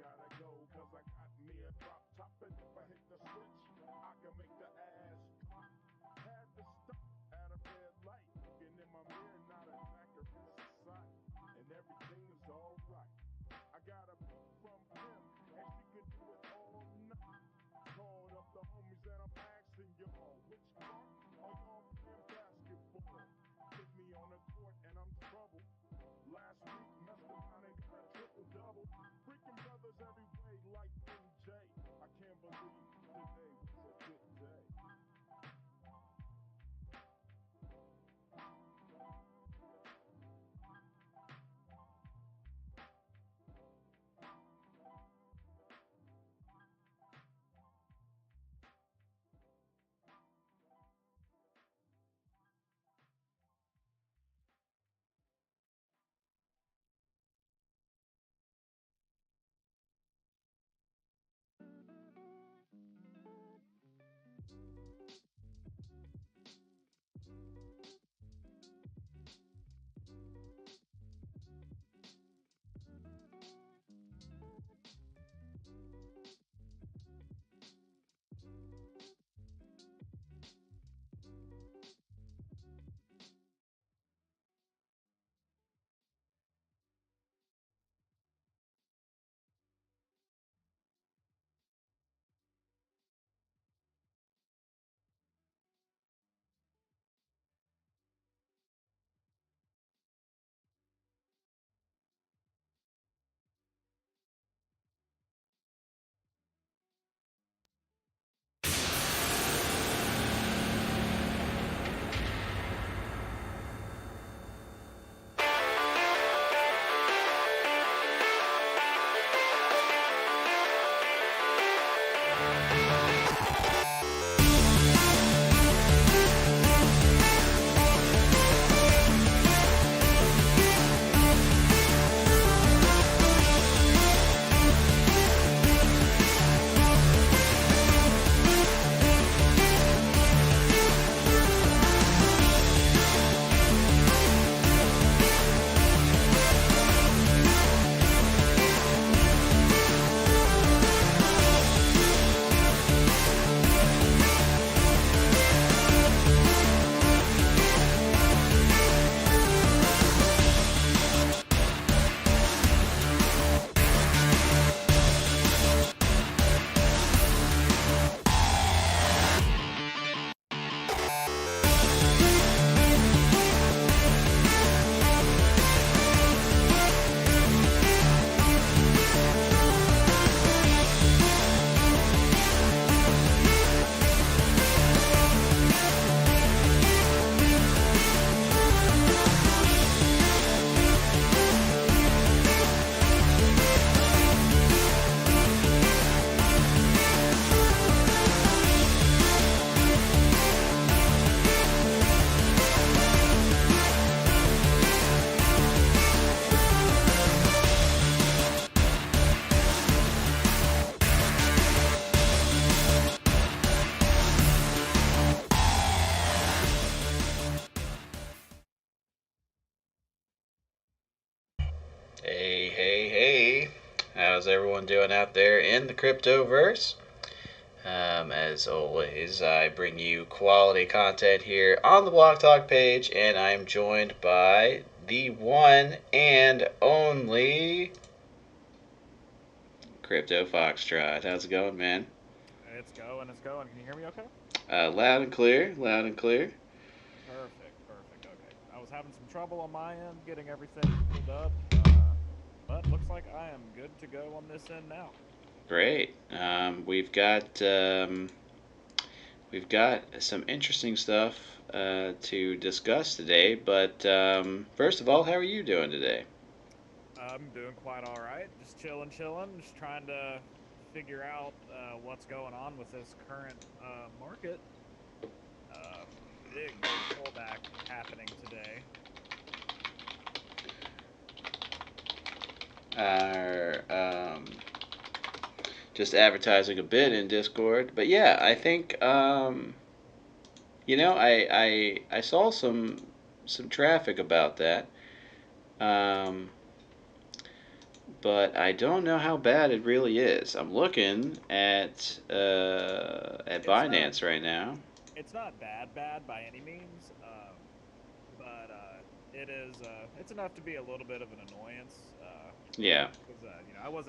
gotta go, cause I got me a drop top, and if I hit the switch, I can make the ass drop. Had to stop at a red light, looking in my mirror, not a jacker in sight, and everything is alright. I got a beat from him, and she could do it all night. Called up the homies and I'm asking y'all, which part are y'all playing basketball? Hit me on the court and I'm troubled. Last week messed around and got a triple double. Freaking brothers every way like MJ. I can't believe today was a good day. Hey, hey, hey. How's everyone doing out there in the cryptoverse? As always, I bring you quality content here on the Block Talk page, and I'm joined by the one and only Crypto Foxtrot. How's it going, man? It's going, it's going. Can you hear me okay? Loud and clear, loud and clear. Perfect, perfect. Okay. I was having some trouble on my end getting everything pulled up, but looks like I am good to go on this end now. Great. We've got some interesting stuff to discuss today, but first of all, how are you doing today? I'm doing quite all right. Just chilling, chilling. Just trying to figure out what's going on with this current market. Uh, big pullback happening today. Are just advertising a bit in Discord, but yeah, I think I saw some traffic about that. Um, but I don't know how bad it really is. I'm looking at It's not Binance right now. it's not bad by any means, but it is it's enough to be a little bit of an annoyance. Yeah, Because I was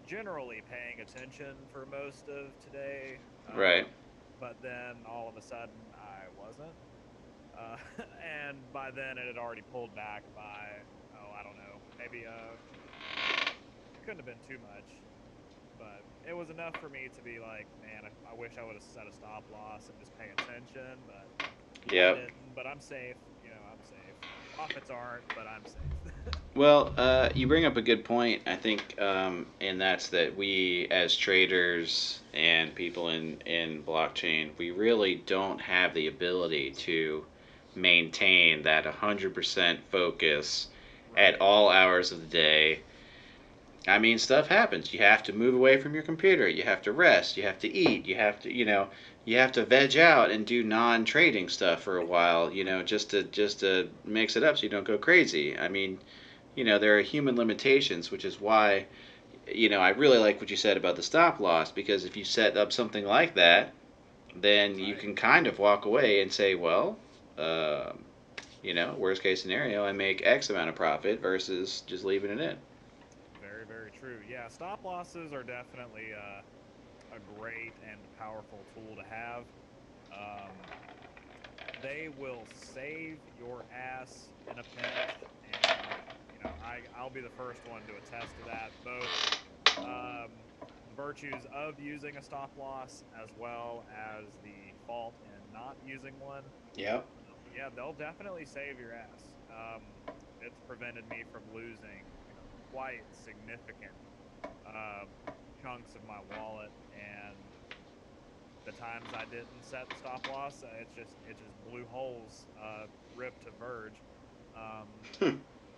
generally paying attention for most of today, right. but then all of a sudden I wasn't. Uh, and by then it had already pulled back by, oh, I don't know, maybe it couldn't have been too much, but it was enough for me to be like, man, I wish I would have set a stop loss and just pay attention, but I Yep. didn't. But I'm safe. I'm safe. Profits aren't, but I'm safe. Well, you bring up a good point, I think, and that's that we, as traders and people in blockchain, we really don't have the ability to maintain that 100% focus at Right. all hours of the day. I mean, stuff happens. You have to move away from your computer. You have to rest. You have to eat. You have to veg out and do non-trading stuff for a while. Just to mix it up so you don't go crazy. I mean, there are human limitations, which is why, I really like what you said about the stop loss, because if you set up something like that, then you Right. can kind of walk away and say, well, uh, worst case scenario, I make X amount of profit versus just leaving it in. Very, very true. Yeah, stop losses are definitely a great and powerful tool to have. Um, they will save your ass in a pinch, and I'll be the first one to attest to that. Both the virtues of using a stop loss as well as the fault in not using one. Yep. Yeah, they'll definitely save your ass. It's prevented me from losing, quite significant uh, chunks of my wallet, and the times I didn't set the stop loss, it just blew holes, rip to Verge, um,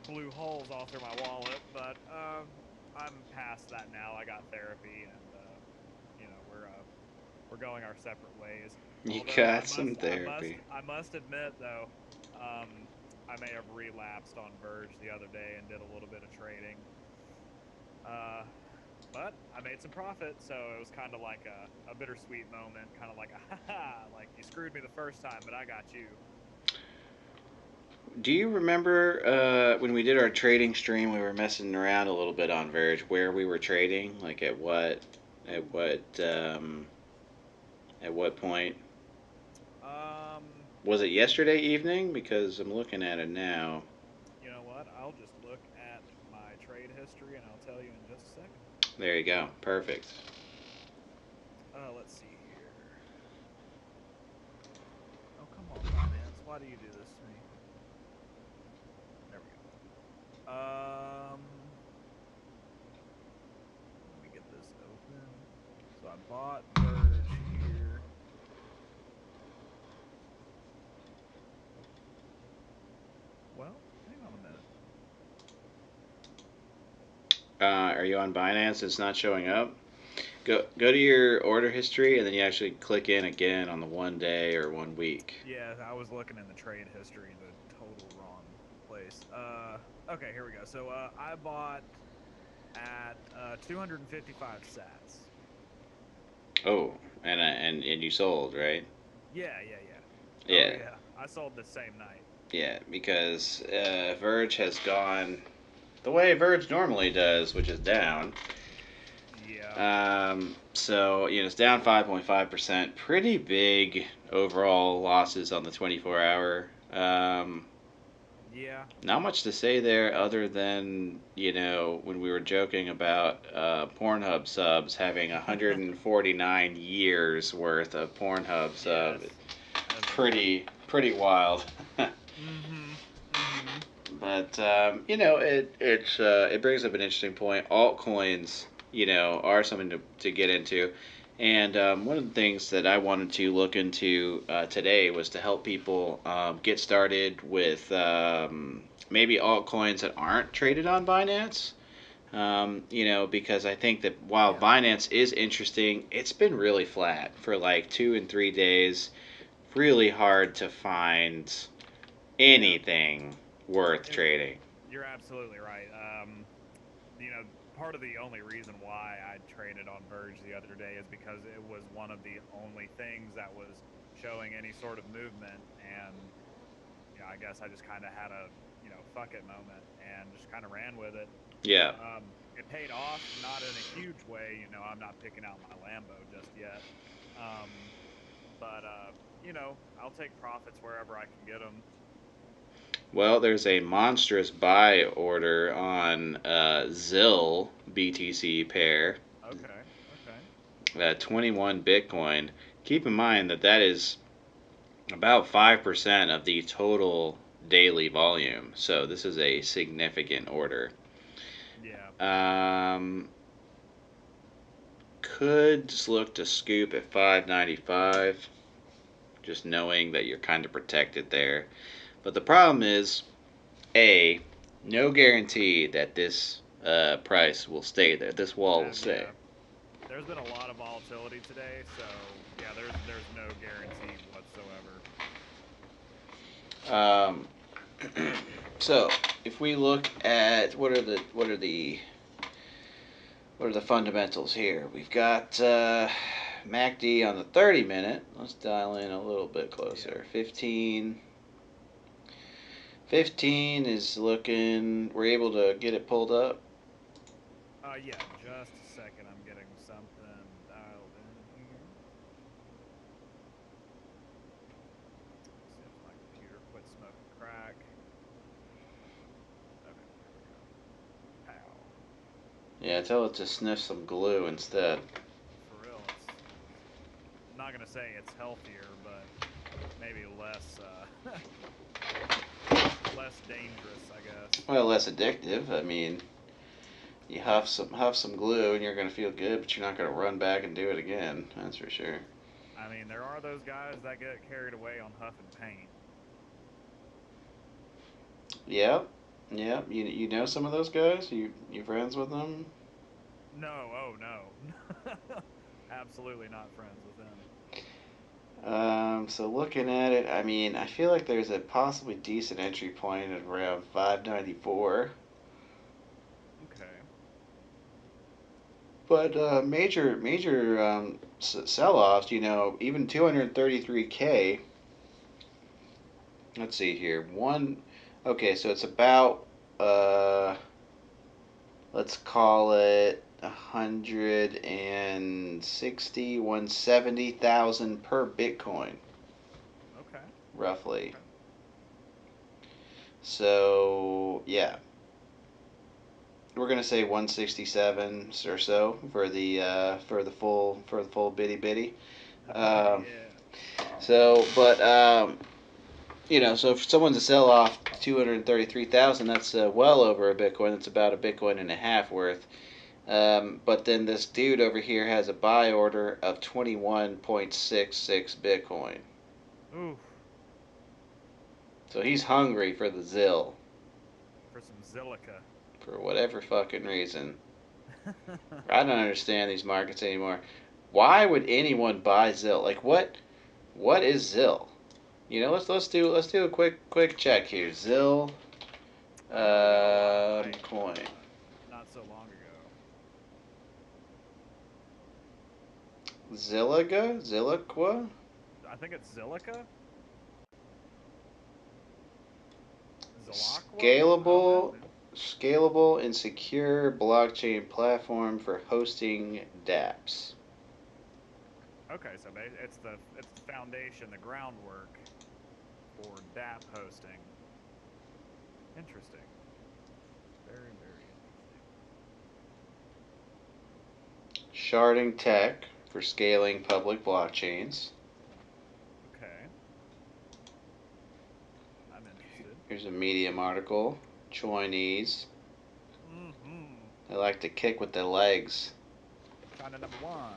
blew holes all through my wallet. But I'm past that now. I got therapy, and we're going our separate ways. You Although got some therapy. I must admit though, um, I may have relapsed on Verge the other day and did a little bit of trading. Uh, but I made some profit, so it was kind of like a bittersweet moment, kind of like a ha, like you screwed me the first time, but I got you. Do you remember when we did our trading stream? We were messing around a little bit on Verge, where we were trading, like at Ooh. what, at what point? Um, Was it yesterday evening? Because I'm looking at it now. you know what? I'll just look at my trade history and I'll tell you in just a second. There you go. Perfect. Let's see here. Oh, come on, Binance. Why do you do this to me? There we go. Let me get this open. So I bought Verge here. Well, hang on a minute. Are you on Binance? It's not showing up. Go to your order history, and then you actually click in again on the 1 day or 1 week. Yeah, I was looking in the trade history, the total wrong place. Okay, here we go. So I bought at 255 sats. Oh, and you sold, right? Yeah, yeah, yeah. Oh Yeah, yeah, I sold the same night. yeah. Because Verge has gone the way Verge normally does, which is down. Yeah, So it's down 5.5%. Pretty big overall losses on the 24 hour. yeah, Not much to say there other than, when we were joking about Pornhub subs having 149 years worth of Pornhub yes. sub. As a Pretty wild. mm-hmm, mm-hmm. But it brings up an interesting point. Altcoins, are something to get into. And one of the things that I wanted to look into today was to help people get started with maybe altcoins that aren't traded on Binance. Because I think that while Yeah, Binance is interesting, it's been really flat for like 2 and 3 days. Really hard to find yeah. anything worth It, trading. you're absolutely right. part of the only reason why I traded on Verge the other day is because it was one of the only things that was showing any sort of movement, and I guess I just kind of had a fuck it moment and just kind of ran with it. Yeah. It paid off, not in a huge way. I'm not picking out my Lambo just yet, but I'll take profits wherever I can get them. Well, there's a monstrous buy order on ZIL BTC pair. Okay. 21 Bitcoin. Keep in mind that is about 5% of the total daily volume. So this is a significant order. Yeah. Could just look to scoop at 595, just knowing that you're kind of protected there. But the problem is, A, no guarantee that this price will stay there. This wall will stay. Yeah. There's been a lot of volatility today, so yeah, there's no guarantee whatsoever. So if we look at what are the fundamentals here? We've got MACD on the 30-minute. Let's dial in a little bit closer. Yeah. 15 is looking. We're able to get it pulled up. Yeah, just a second. I'm getting something dialed in here. Let's see if my computer quit smoking crack. Okay, there we go. Pow. Yeah, tell it to sniff some glue instead. For real, I'm not gonna say it's healthier, but maybe less less dangerous, I guess. Well, less addictive. I mean, you huff some glue and you're gonna feel good, but you're not gonna run back and do it again. That's for sure. I mean, there are those guys that get carried away on huffing paint. Yep. You know some of those guys? You friends with them? No, oh no. Absolutely not friends with them. So looking at it, I mean, I feel like there's a possibly decent entry point at around 594. Okay. But major sell-offs, even 233K. Let's see here. Okay, so it's about let's call it 170,000 per Bitcoin. Okay. Roughly. Okay. So yeah, we're gonna say 167 or so for the full bitty bitty. Um, Yeah. so if someone's to sell off 233,000, that's well over a Bitcoin. That's about a Bitcoin and a half worth. But then this dude over here has a buy order of 21.66 Bitcoin. Oof. So he's hungry for the ZIL. For some Zilica. For whatever fucking reason. I don't understand these markets anymore. Why would anyone buy ZIL? Like what is ZIL? Let's do a quick check here. ZIL coin. Not so long ago. Ziliqa? I think it's Zilica. Zilaqua? Scalable and secure blockchain platform for hosting dApps. Okay, so it's the foundation, the groundwork for dApp hosting. Interesting. Very, very interesting. Sharding tech for scaling public blockchains. Okay. I'm interested. Here's a Medium article. Chinese. Mm-hmm. They like to kick with their legs. China number one.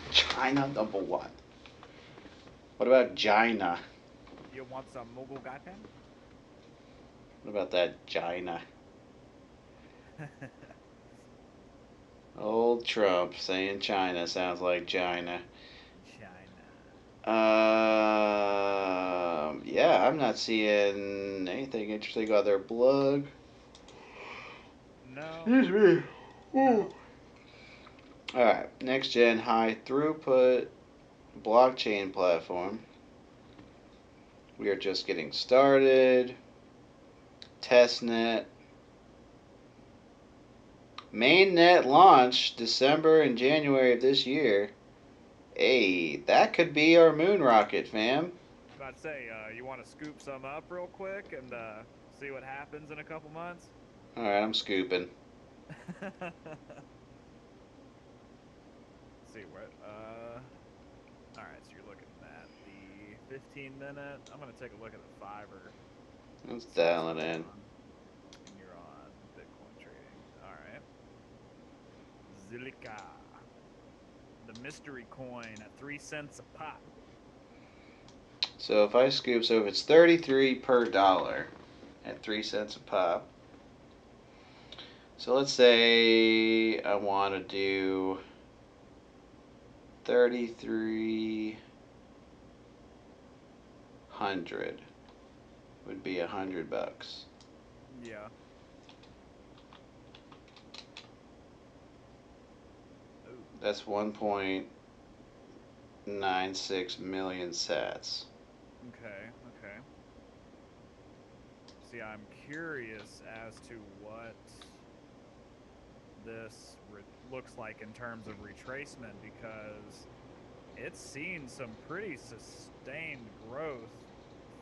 China number one. What about China? You want some Mogul Gaten? What about that China? Old Trump saying China sounds like China. China. Yeah, I'm not seeing anything interesting on their blog. No. Excuse me. No. Alright, next gen high throughput blockchain platform. We are just getting started. Testnet. Mainnet launch December and January of this year. Hey, that could be our moon rocket, fam. About to say, you want to scoop some up real quick and see what happens in a couple months? Alright, I'm scooping. See what? All right. So you're looking at the 15-minute. I'm gonna take a look at the 5-er. Let's See what's dial it going in. on. And you're on Bitcoin trading. All right. Zilliqa, the mystery coin at 3 cents a pop. So if I scoop, so if it's 33 per dollar at 3 cents a pop. So let's say I want to do 3,300 would be $100. Yeah. Ooh. That's 1.96 million sats. Okay. Okay. See, I'm curious as to what this looks like in terms of retracement because it's seen some pretty sustained growth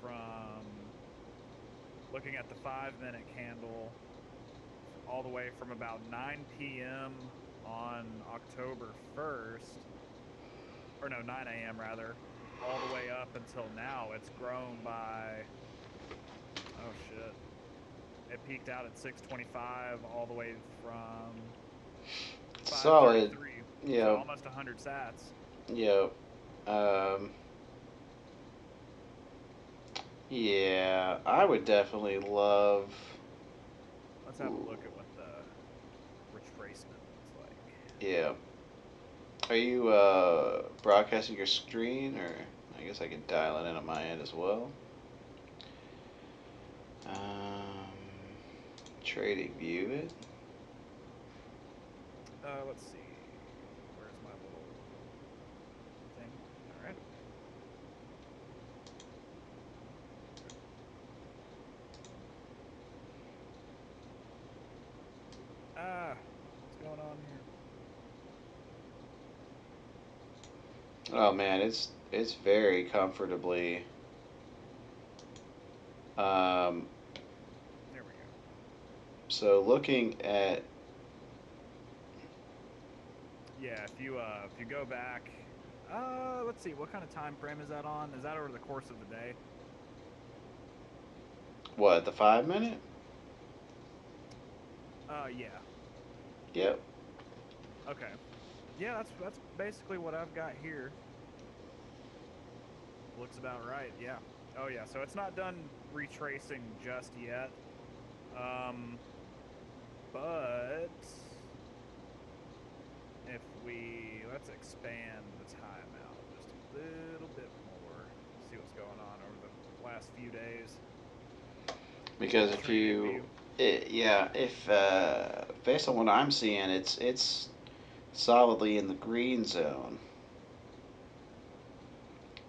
from looking at the 5-minute candle all the way from about 9 p.m. on October 1st, or no, 9 a.m. rather, all the way up until now. It's grown by, oh shit, it peaked out at 625 all the way from Solid. 533, so Yeah. almost 100 sats. Yeah. Yeah, I would definitely love. Let's have a look at what the retracement looks like. Yeah. Are you broadcasting your screen, or I guess I can dial it in on my end as well. Trading view it. Let's see. Where's my little thing? All right. What's going on here? Oh man, it's very comfortably. Um, There we go. so looking at. Yeah, if you go back, let's see, what kind of time frame is that on? Is that over the course of the day? What, the 5 minute? Yeah. Yep. Okay. Yeah, that's basically what I've got here. Looks about right. Yeah. Oh yeah. So it's not done retracing just yet. But if let's expand the timeout just a little bit more, see what's going on over the last few days. Because if you, yeah, if based on what I'm seeing, it's solidly in the green zone.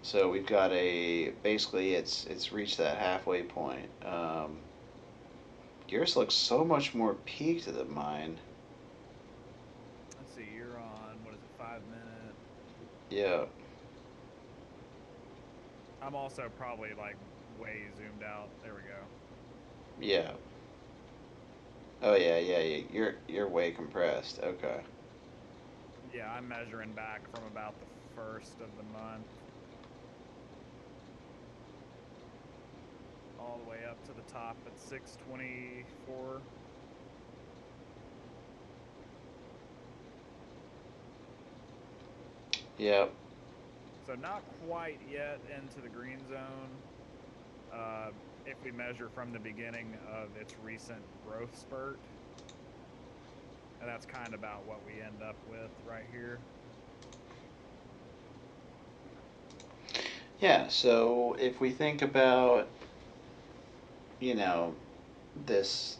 So we've got basically it's reached that halfway point. Yours looks so much more peaked than mine. Let's see, you're on, what is it, 5 minute? Yeah. I'm also probably like way zoomed out. There we go. Yeah. Oh yeah, yeah, yeah. You're way compressed. Okay. Yeah, I'm measuring back from about the first of the month all the way up to the top at 624. Yep. So not quite yet into the green zone. If we measure from the beginning of its recent growth spurt, and that's kind of about what we end up with right here. Yeah. So if we think about, you know, this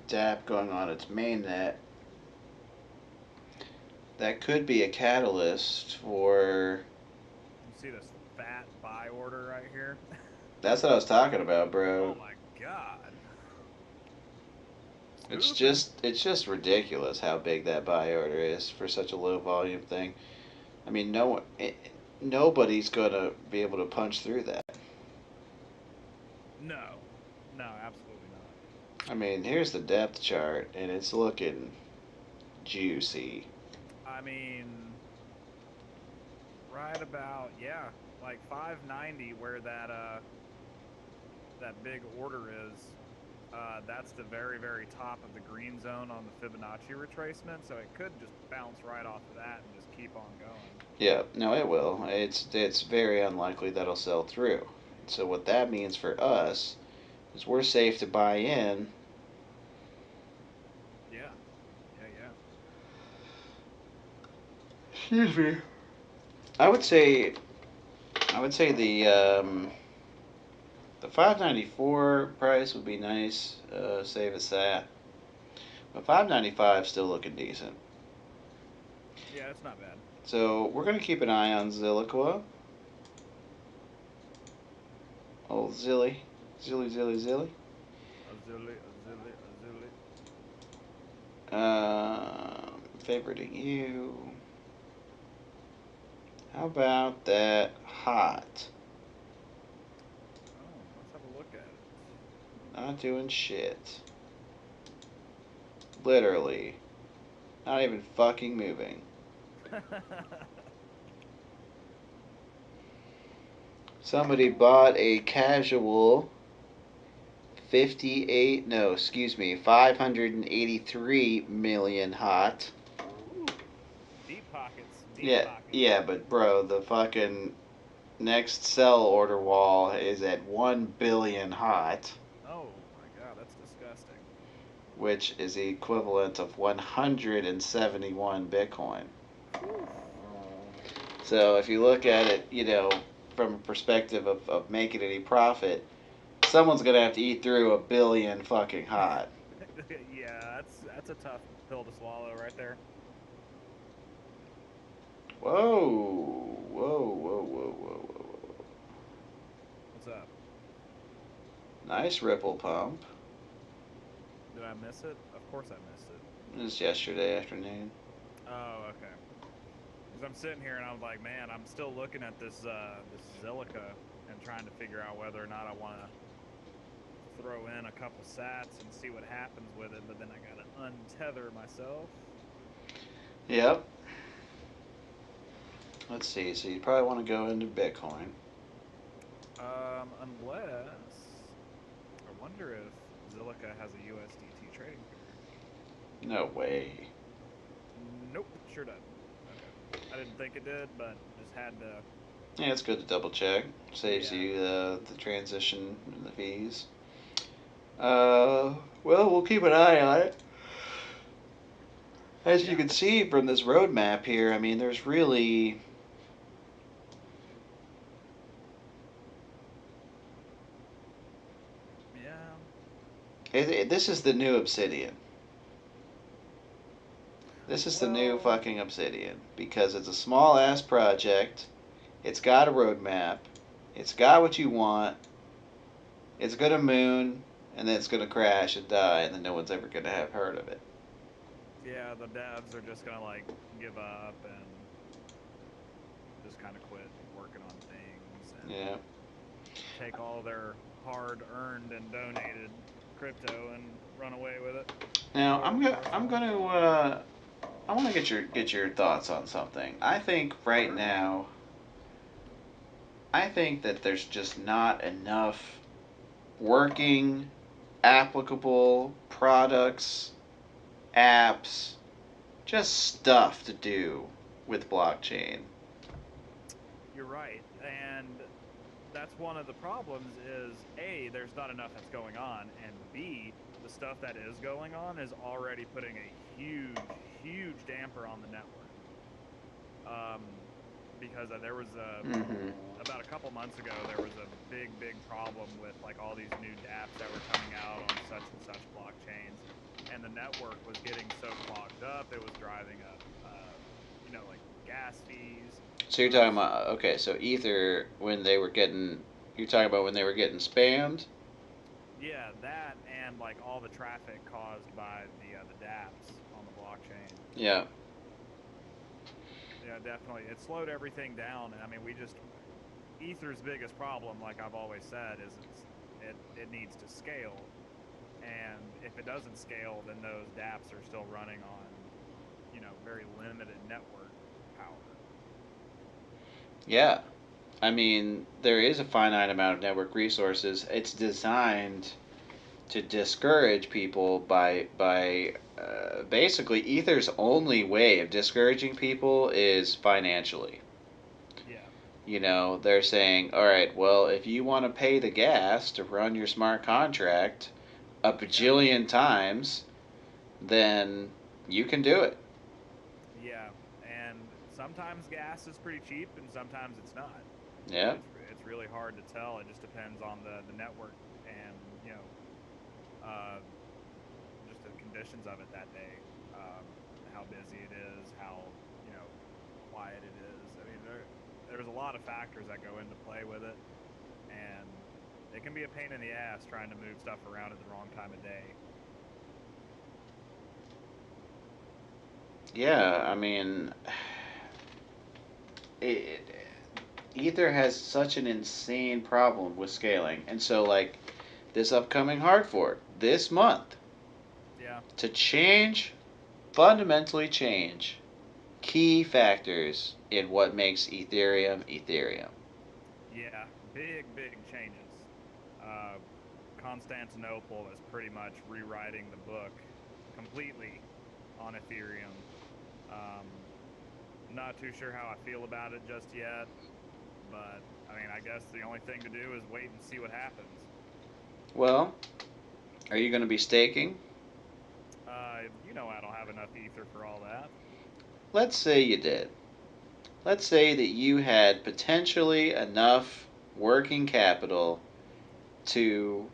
DApp going on its mainnet, that could be a catalyst for. You see this fat buy order right here? That's what I was talking about, bro. Oh my god. It's just ridiculous how big that buy order is for such a low volume thing. I mean, nobody's gonna be able to punch through that. No. No, absolutely not. I mean, here's the depth chart, and it's looking juicy. I mean, right about, yeah, like 590 where that big order is. That's the very, very top of the green zone on the Fibonacci retracement, so it could just bounce right off of that and just keep on going. Yeah, no, it will. It's very unlikely that'll sell through. So what that means for us is we're safe to buy in. Yeah, yeah, yeah. Excuse me. I would say the 594 price would be nice. Save us that. But 595 still looking decent. Yeah, it's not bad. So we're gonna keep an eye on Zilliqua. Old Zilly. Zilly. Azuli, Azuli, Azuli. Favoriting you. How about that hot? Oh, let's have a look at it. Not doing shit. Literally. Not even fucking moving. Somebody bought a casual 58, no, excuse me, 583 million hot. Ooh, deep pockets, deep Yeah, pockets. yeah, but bro, the fucking next sell order wall is at 1 billion hot, Oh my god, that's disgusting. which is the equivalent of 171 Bitcoin. Whew. So if you look at it, from a perspective of making any profit, someone's gonna have to eat through 1 billion fucking hot. Yeah, that's a tough pill to swallow right there. Whoa, whoa, whoa, whoa, whoa, whoa. What's up? Nice ripple pump. Did I miss it? Of course I missed it. It was yesterday afternoon. Oh, okay. Because I'm sitting here and I'm like, man, I'm still looking at this Zilliqa and trying to figure out whether or not I want to throw in a couple sats and see what happens with it. But then I gotta untether myself. Yep. Let's see. So you probably want to go into Bitcoin. Unless I wonder if Zilliqa has a USDT trading pair. No way. Nope, sure doesn't. Okay, I didn't think it did, but just had to. Yeah, it's good to double check. Saves Yeah. you the transition and the fees. Well, we'll keep an eye on it. As you can see from this roadmap here, I mean, there's really. Yeah. This is the new Obsidian. This is the new Well, fucking Obsidian because it's a small ass project. It's got a roadmap. It's got what you want. It's gonna moon, and then it's gonna crash and die, and then no one's ever gonna have heard of it. yeah, the devs are just gonna like give up and just kind of quit working on things and Yeah. take all their hard earned and donated crypto and run away with it. Now I want to get your thoughts on something. I think right Sure. now, I think that there's just not enough working, applicable products, apps, just stuff to do with blockchain. You're right, and that's one of the problems. Is A, there's not enough that's going on, and B, the stuff that is going on is already putting a huge, huge damper on the network. Um, because there was Mm-hmm. about a couple months ago, there was a big, big problem with like all these new dApps that were coming out on such and such blockchains, and the network was getting so clogged up, it was driving up, like gas fees. So you're talking about, okay, so Ether, when they were getting, you're talking about when they were getting spammed? Yeah, that and like all the traffic caused by the DApps on the blockchain. Yeah. Yeah, definitely. It slowed everything down, and I mean, we just Ether's biggest problem, like I've always said, is it needs to scale, and if it doesn't scale, then those DApps are still running on, very limited network power. Yeah. I mean, there is a finite amount of network resources. It's designed to discourage people by basically Ether's only way of discouraging people is financially. Yeah. They're saying, all right, well, if you want to pay the gas to run your smart contract a Yeah. bajillion times, then you can do it. Yeah, and sometimes gas is pretty cheap, and sometimes it's not. Yeah. It's really hard to tell. It just depends on the network and uh, just the conditions of it that day, how busy it is, how quiet it is. I mean, there's a lot of factors that go into play with it, and it can be a pain in the ass trying to move stuff around at the wrong time of day. Yeah, I mean, it, Ether has such an insane problem with scaling. And so, like, this upcoming hard fork, this month, Yeah. to fundamentally change key factors in what makes Ethereum Ethereum. Yeah, big changes. Uh, Constantinople is pretty much rewriting the book completely on Ethereum. I'm not too sure how I feel about it just yet, but I mean, I guess the only thing to do is wait and see what happens. Well, are you going to be staking? I don't have enough ether for all that. Let's say you did. Let's say that you had potentially enough working capital to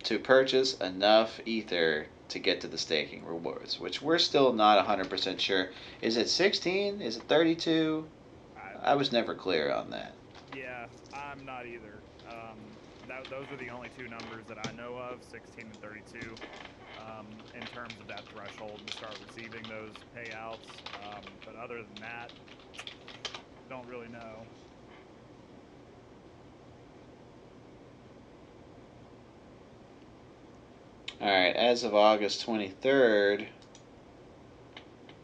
to purchase enough ether to get to the staking rewards, which we're still not 100% sure. Is it 16? Is it 32? I, I was never clear on that. yeah, I'm not either. Those are the only two numbers that I know of, 16 and 32. In terms of that threshold to start receiving those payouts. But other than that, don't really know. All right, as of August 23rd,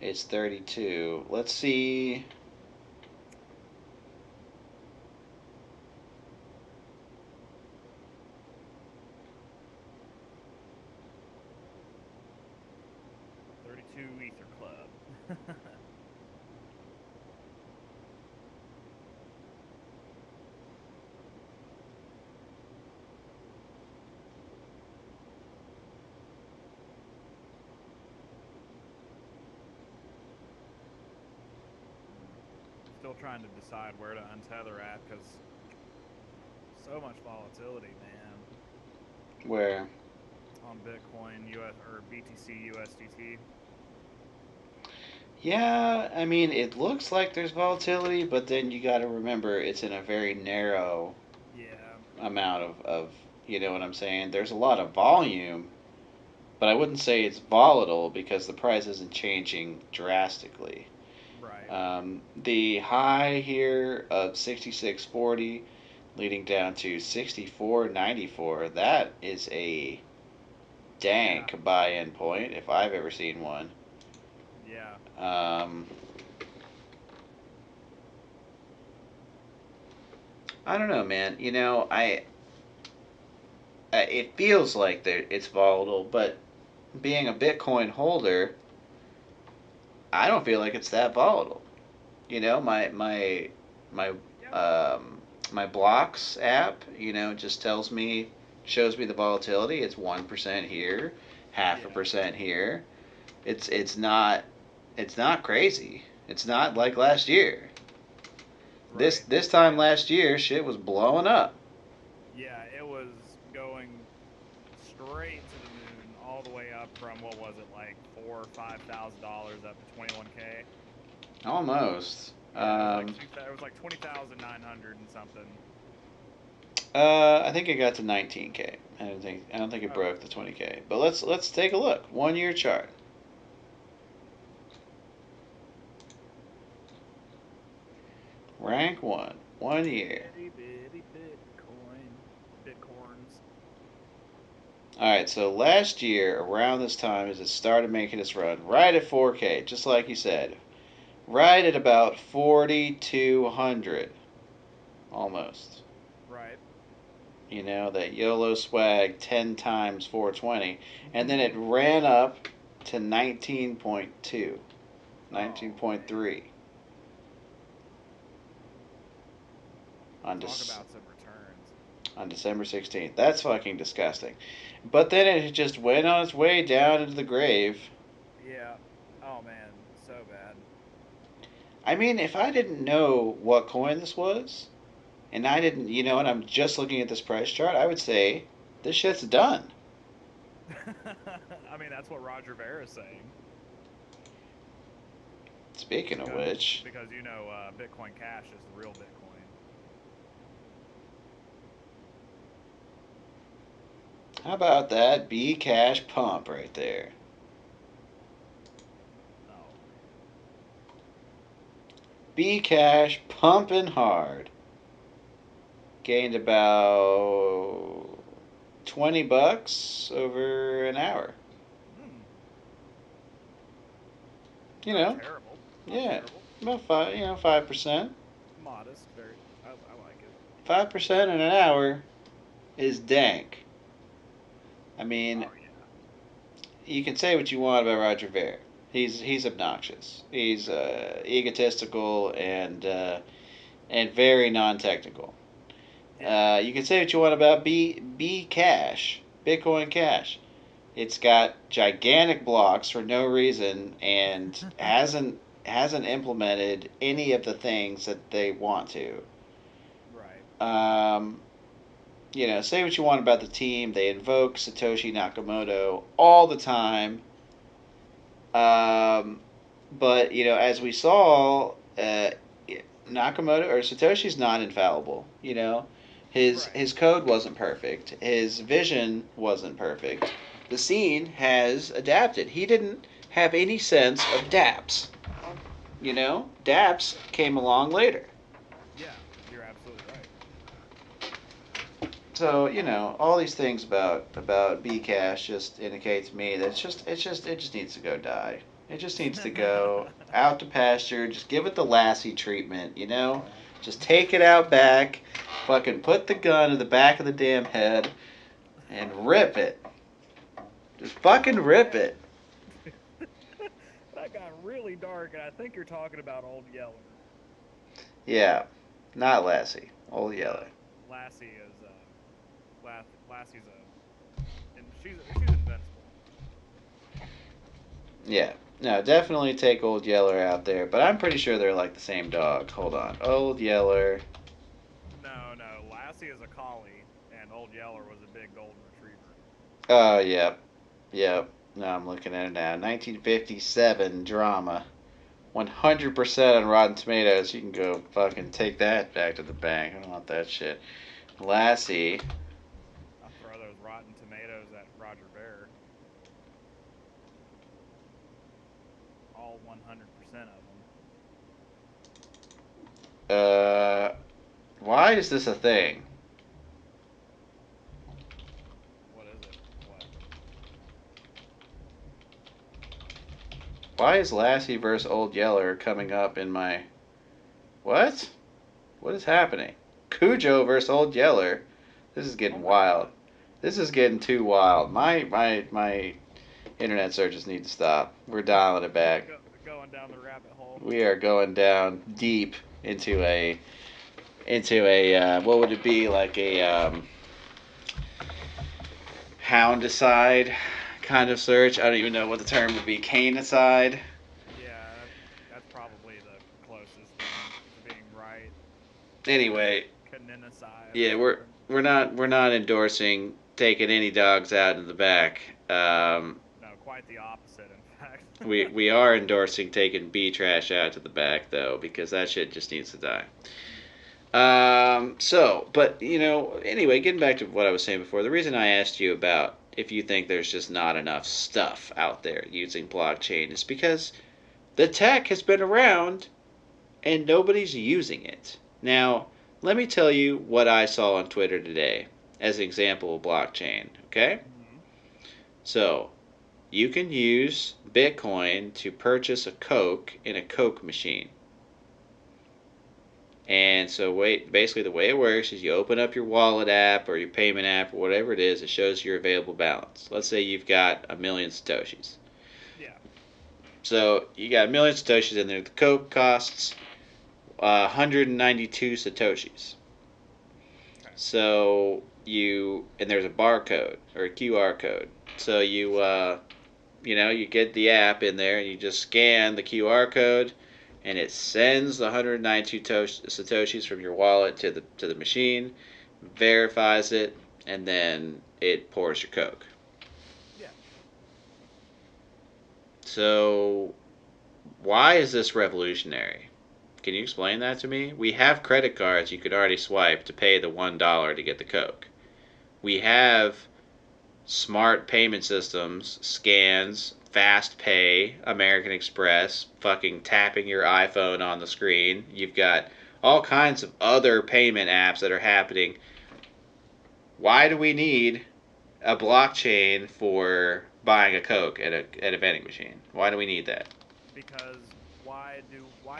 it's 32. Let's see. The 32 Ether Club. Still trying to decide where to untether at because so much volatility, man, Where? on Bitcoin, US or BTC, USDT. Yeah, I mean, it looks like there's volatility, but then you got to remember it's in a very narrow Yeah, amount of, you know what I'm saying? There's a lot of volume, but I wouldn't say it's volatile because the price isn't changing drastically. right. The high here of 66.40 leading down to 64.94, that is a Yeah, dank buy-in point if I've ever seen one. yeah, Um, I don't know, man. It feels like it's volatile, but being a Bitcoin holder, I don't feel like it's that volatile. My yeah, um, my blocks app, just shows me the volatility. It's 1% here, half a yeah. percent here. It's not crazy. It's not like last year. This Right. this time Yeah. last year, shit was blowing up. Yeah, it was going straight to the moon, all all the way up from what was it, like $4,000 or $5,000 up to 21K. Almost. Yeah, it was like it was like 20,900 and something. I think it got to 19K. I don't think it broke Okay. the 20K. But let's take a look. 1 year chart. Rank 1. 1 year. Itty bitty Bitcoins. Alright, so last year, around this time, as it started making its run, right at 4K, just like you said. Right at about 4,200. Almost. Right. You know, that YOLO swag 10 times 420. And then it ran up to 19.2. Oh, 19.3. On, talk about some returns. on December 16th. That's fucking disgusting. But then it just went on its way down into the grave. Yeah. Oh man, so bad. I mean, if I didn't know what coin this was, and I didn't, and I'm just looking at this price chart, I would say this shit's done. I mean, that's what Roger Ver is saying. Speaking of Because which, Bitcoin Cash is the real Bitcoin. how about that B cash pump right there? Oh man. B cash pumping hard. Gained about $20 over an hour. Hmm. You Not know, terrible. Not yeah, terrible. about 5%. Modest. Very. I like it. 5% in an hour is dank. I mean, Oh yeah. you can say what you want about Roger Ver. He's obnoxious. He's egotistical and very non-technical. Yeah. You can say what you want about B Cash, Bitcoin Cash. It's got gigantic blocks for no reason and hasn't implemented any of the things that they want to. Right. Um, say what you want about the team. They invoke Satoshi Nakamoto all the time. Um, but as we saw, Nakamoto or Satoshi's not infallible. His Right. his code wasn't perfect. His vision wasn't perfect. The scene has adapted. He didn't have any sense of DApps. DApps came along later. Yeah. You're absolutely right. So all these things about Bcash just indicate to me that it just needs to go die. It just needs to go out to pasture. Just give it the Lassie treatment. Just take it out back, fucking put the gun in the back of the damn head, and rip it. Just fucking Oh rip man. it. That got really dark, and I think you're talking about Old Yeller. Yeah, not Lassie. Old Yeller. No, Lassie is Lassie's and she's invincible. Yeah. No, definitely take Old Yeller out there, but I'm pretty sure they're like the same dog. Hold on. Old Yeller. No, no, Lassie is a collie, and Old Yeller was a big golden retriever. Oh, yep. Yep. No, I'm looking at it now. 1957 drama. 100% on Rotten Tomatoes. You can go fucking take that back to the bank. I don't want that shit. Lassie. I'll throw those Rotten Tomatoes at Roger Ver. All 100% of them. Uh, why is this a thing? What is it? What? Why is Lassie versus Old Yeller coming up in my. What? What is happening? Cujo versus Old Yeller. This is Oh getting my wild. god. This is getting too wild. My internet searches need to stop. We're dialing it back. Going down the rabbit hole. We are going down deep into a what would it be like a houndicide kind of search. I don't even know what the term would be. Canicide. Yeah, that's probably the closest thing to being right. Anyway, Canonicide or yeah, we're something. we're not we're not endorsing taking any dogs out in the back. No, quite the opposite, in fact. We are endorsing taking bee trash out to the back, though, because that shit just needs to die. But, anyway, getting back to what I was saying before, the reason I asked you about if you think there's just not enough stuff out there using blockchain is because the tech has been around and nobody's using it. Now, let me tell you what I saw on Twitter today as an example of blockchain, okay? Mm-hmm. So, you can use Bitcoin to purchase a Coke in a Coke machine. And so basically the way it works is you open up your wallet app or your payment app or whatever it is, it shows your available balance. Let's say you've got 1,000,000 Satoshis. Yeah. So you got 1,000,000 Satoshis in there. The Coke costs 192 Satoshis. Okay. So and there's a barcode or a QR code. So you get the app in there and you just scan the QR code and it sends the 192 Satoshis from your wallet to the machine, verifies it, and then it pours your Coke. Yeah. So why is this revolutionary? Can you explain that to me? We have credit cards you could already swipe to pay the $1 to get the Coke. We have smart payment systems, scans, Fast Pay, American Express, fucking tapping your iPhone on the screen. You've got all kinds of other payment apps that are happening. Why do we need a blockchain for buying a Coke at a vending machine? Why do we need that? Because why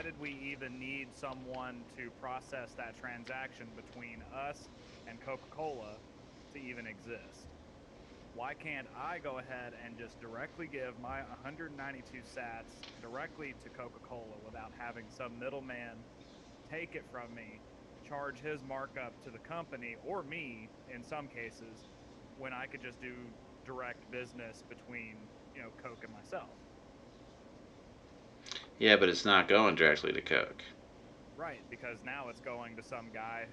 did we even need someone to process that transaction between us and Coca-Cola to even exist? Why can't I go ahead and just directly give my 192 sats directly to Coca-Cola without having some middleman take it from me, charge his markup to the company or me in some cases, when I could just do direct business between, Coke and myself? Yeah, but it's not going directly to Coke. Right, because now it's going to some guy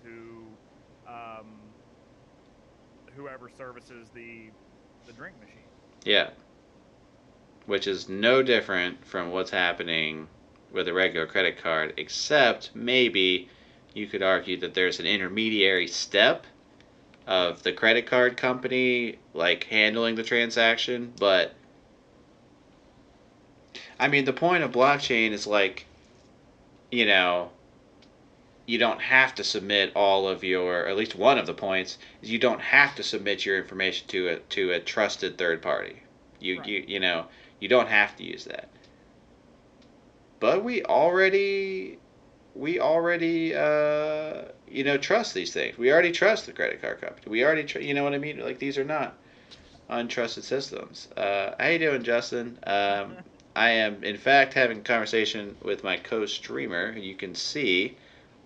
whoever services the drink machine. Yeah. Which is no different from what's happening with a regular credit card, except maybe you could argue that there's an intermediary step of the credit card company like handling the transaction, but I mean the point of blockchain is like, you know, you don't have to submit all of your, or at least one of the points is you don't have to submit your information to a trusted third party. Right. You don't have to use that. But we already trust these things. We already trust the credit card company. We already you know what I mean? Like these are not untrusted systems. How you doing, Justin? I am in fact having a conversation with my co-streamer who you can see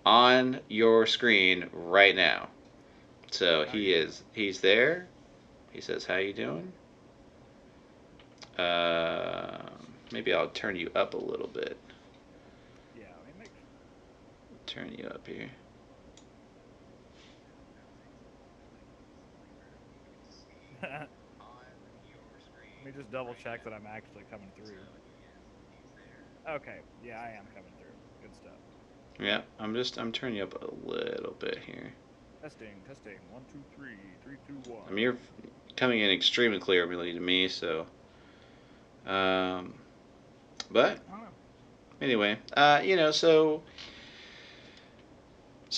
on your screen right now. So he's there. He says, "How you doing?" Maybe I'll turn you up a little bit. Yeah, Turn you up here. Let me just double check that I'm actually coming through. Okay, yeah, I am coming through. Good stuff. Yeah, I'm turning you up a little bit here. Testing. 1, 2, 3, 3, 2, 1. I mean, you're coming in extremely clear, really, to me. So, but anyway, so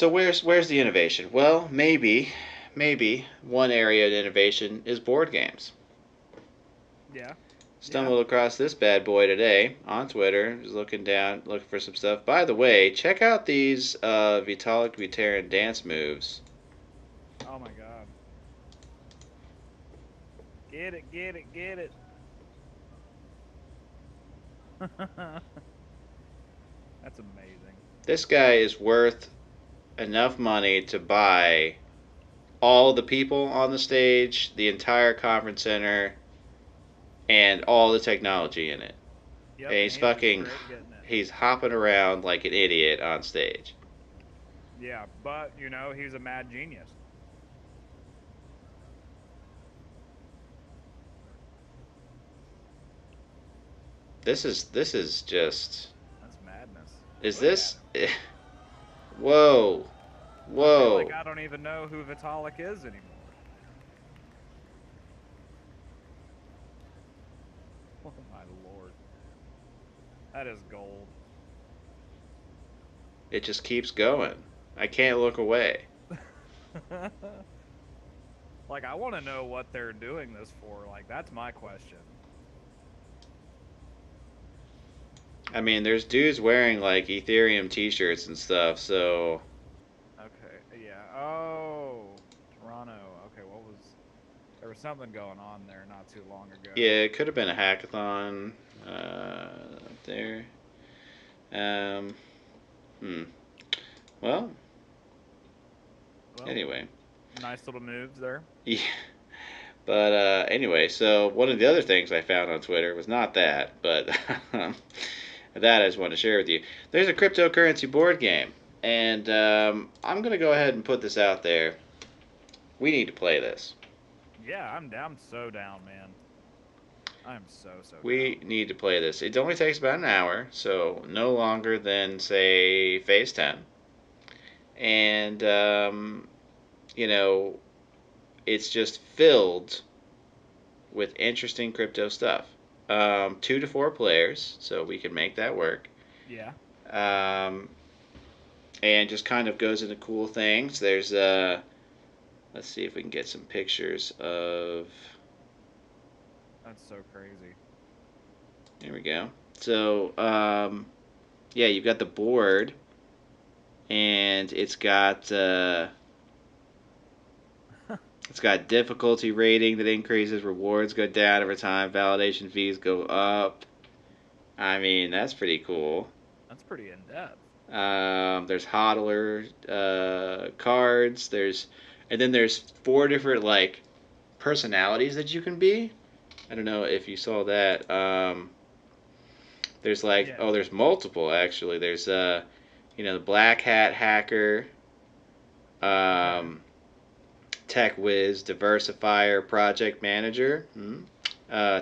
where's the innovation? Well, maybe one area of innovation is board games. Yeah. Stumbled across this bad boy today on Twitter. Was looking for some stuff. By the way, check out these Vitalik Buterin dance moves. Oh my god. Get it. That's amazing. This guy is worth enough money to buy all the people on the stage, the entire conference center, and all the technology in it. Yep, And he's fucking, he's hopping around like an idiot on stage. Yeah, but he's a mad genius. This is just. That's madness. Is Look this? at him. Whoa, I feel like whoa! I don't even know who Vitalik is anymore. Oh my lord. That is gold. It just keeps going. I can't look away. Like, I want to know what they're doing this for. Like, that's my question. I mean, there's dudes wearing like Ethereum T-shirts and stuff. So Okay, yeah. Oh, Toronto. Okay, what was. There was something going on there not too long ago. yeah, it could have been a hackathon there. Um, hmm. Well, Well, anyway. nice little moves there. Yeah. But anyway, so one of the other things I found on Twitter was not that, but that I just wanted to share with you. There's a cryptocurrency board game, and I'm gonna go ahead and put this out there. We need to play this. Yeah, I'm so down, man. I'm so We down. need to play this. It only takes about an hour, so no longer than say phase 10. And you know, it's just filled with interesting crypto stuff. 2 to 4 players, so we can make that work. Yeah, Um, and just kind of goes into cool things. There's let's see if we can get some pictures of. that's so crazy. There we go. So yeah, you've got the board, and it's got difficulty rating that increases, rewards go down over time, validation fees go up. I mean, that's pretty cool. That's pretty in depth. There's hodler cards. And then there's 4 different like personalities that you can be. I don't know if you saw that. There's like, Yeah. oh, there's multiple actually. There's the black hat hacker, Okay. um, tech whiz, diversifier, project manager,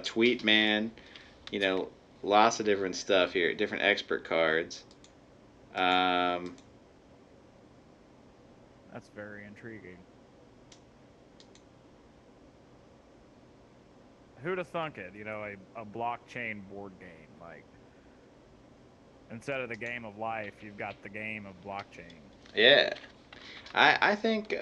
tweet man. You know, lots of different stuff here. Different expert cards. Um, That's very intriguing. Who'd have thunk it? A blockchain board game. Like, instead of the game of life, you've got the game of blockchain. yeah, I think this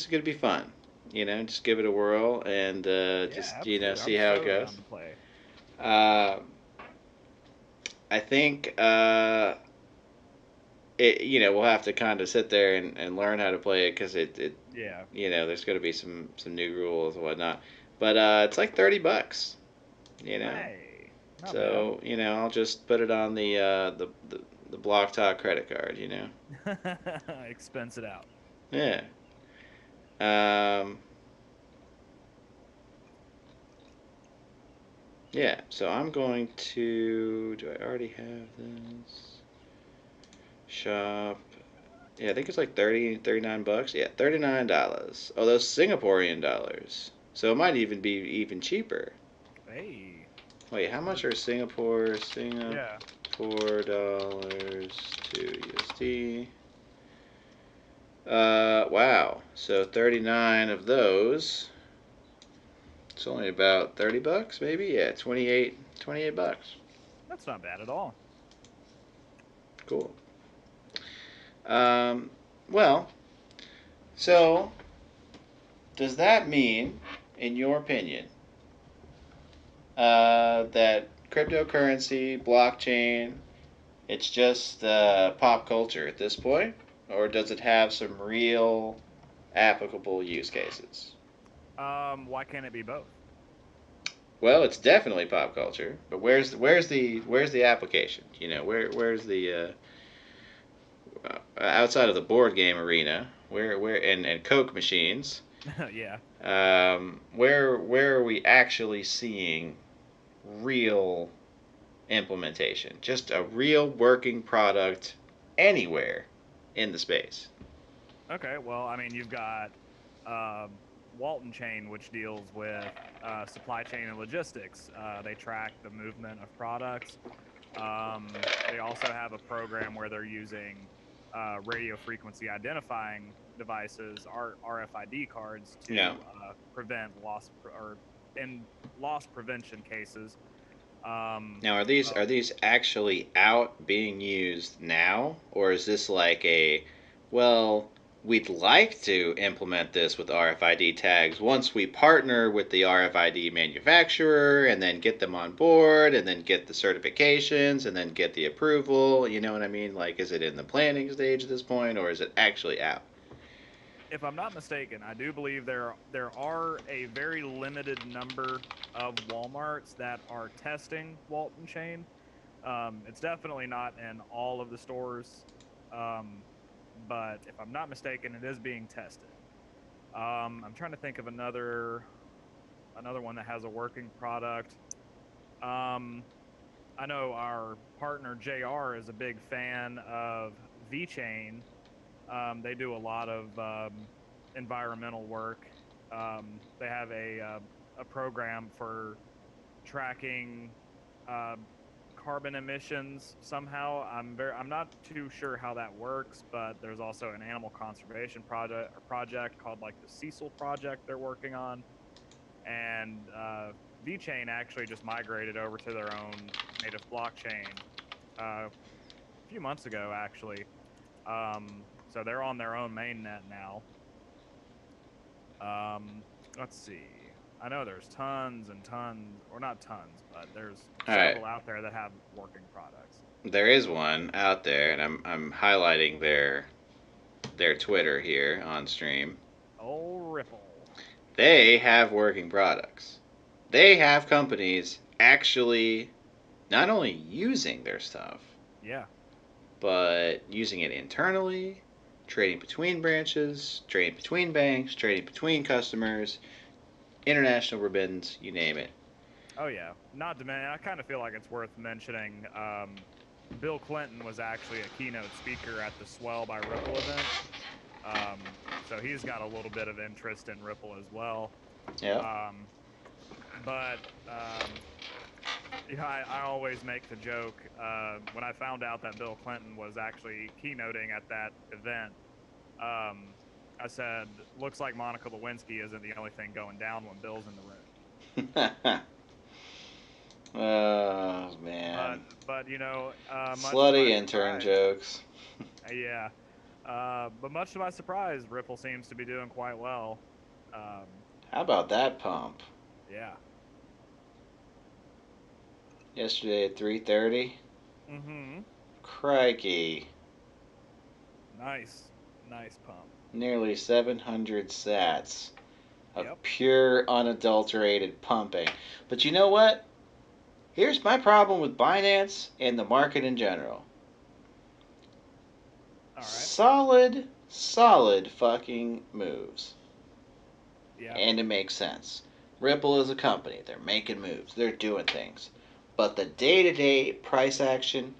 is gonna be fun. Just give it a whirl and Yeah, just absolutely. see I'm how it so goes. down to play. Uh, I think we'll have to kind of sit there and learn how to play it because it Yeah. there's going to be some new rules and whatnot. But it's like $30. Hey, not bad. So I'll just put it on the Block Talk credit card. Expense it out. Yeah. Um, yeah. So I'm going to. Do I already have this? Shop. Yeah, I think it's like 39 bucks. Yeah, $39. Oh, those Singaporean dollars. So it might even be even cheaper. Hey. Wait, how much are Yeah. Singapore dollars to USD? Wow. So 39 of those. It's only about 30 bucks, maybe. Yeah, 28 bucks. That's not bad at all. Cool. Well, so does that mean, in your opinion, that cryptocurrency, blockchain, it's just pop culture at this point, or does it have some real applicable use cases? Why can't it be both? Well, it's definitely pop culture, but where's the application? Where's the outside of the board game arena, where and Coke machines, Yeah. where are we actually seeing real implementation? Just a real working product anywhere in the space. Okay. Well, I mean, you've got um, Walton Chain, which deals with supply chain and logistics. They track the movement of products. They also have a program where they're using radio frequency identifying devices, RFID cards, Yeah. to prevent loss or in loss prevention cases. Now, So are these actually out being used now, or is this like a, well, we'd like to implement this with RFID tags once we partner with the RFID manufacturer and then get them on board and then get the certifications and then get the approval? You know what I mean? Like, is it in the planning stage at this point, or is it actually out? if I'm not mistaken, I do believe there are a very limited number of WalMarts that are testing Walton Chain. It's definitely not in all of the stores, um, but if I'm not mistaken, it is being tested. I'm trying to think of another one that has a working product. Um, I know our partner JR is a big fan of VChain. They do a lot of environmental work. They have a program for tracking uh, carbon emissions somehow. I'm not too sure how that works, but there's also an animal conservation project called like the Cecil project they're working on, and VChain actually just migrated over to their own native blockchain a few months ago, actually. So they're on their own mainnet now. Let's see. I know there's tons and tons, or not tons, but there's All right, several out there that have working products. there is one out there, and I'm highlighting their Twitter here on stream. Oh, Ripple. They have working products. They have companies actually not only using their stuff, Yeah. but using it internally, trading between branches, trading between banks, trading between customers, international remittance, you name it. Oh, yeah. Not to mention, I kind of feel like it's worth mentioning. Bill Clinton was actually a keynote speaker at the Swell by Ripple event. So he's got a little bit of interest in Ripple as well. Yeah. Um, but yeah, I always make the joke when I found out that Bill Clinton was actually keynoting at that event. Um, I said, "Looks like Monica Lewinsky isn't the only thing going down when Bill's in the room." Oh But man. much to Slutty my intern surprise, jokes. yeah. But much to my surprise, Ripple seems to be doing quite well. Um, How about that pump? yeah. Yesterday at 3:30. Mm-hmm. Crikey. Nice, nice pump. Nearly 700 sats of Yep. pure unadulterated pumping. But you know what? Here's my problem with Binance and the market in general. All right. Solid fucking moves. Yeah. And it makes sense. Ripple is a company. They're making moves. They're doing things. But the day-to-day price action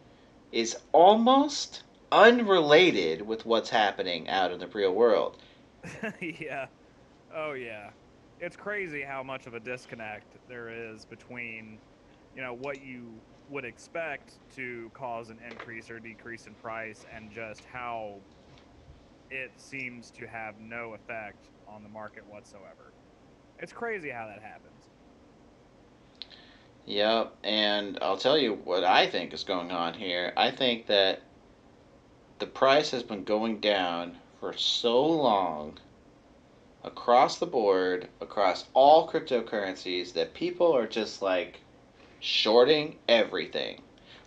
is almost unrelated with what's happening out in the real world. Yeah. Oh yeah. It's crazy how much of a disconnect there is between, what you would expect to cause an increase or decrease in price and just how it seems to have no effect on the market whatsoever. It's crazy how that happens. Yep, and I'll tell you what I think is going on here. I think that the price has been going down for so long across the board, across all cryptocurrencies, that people are just like shorting everything.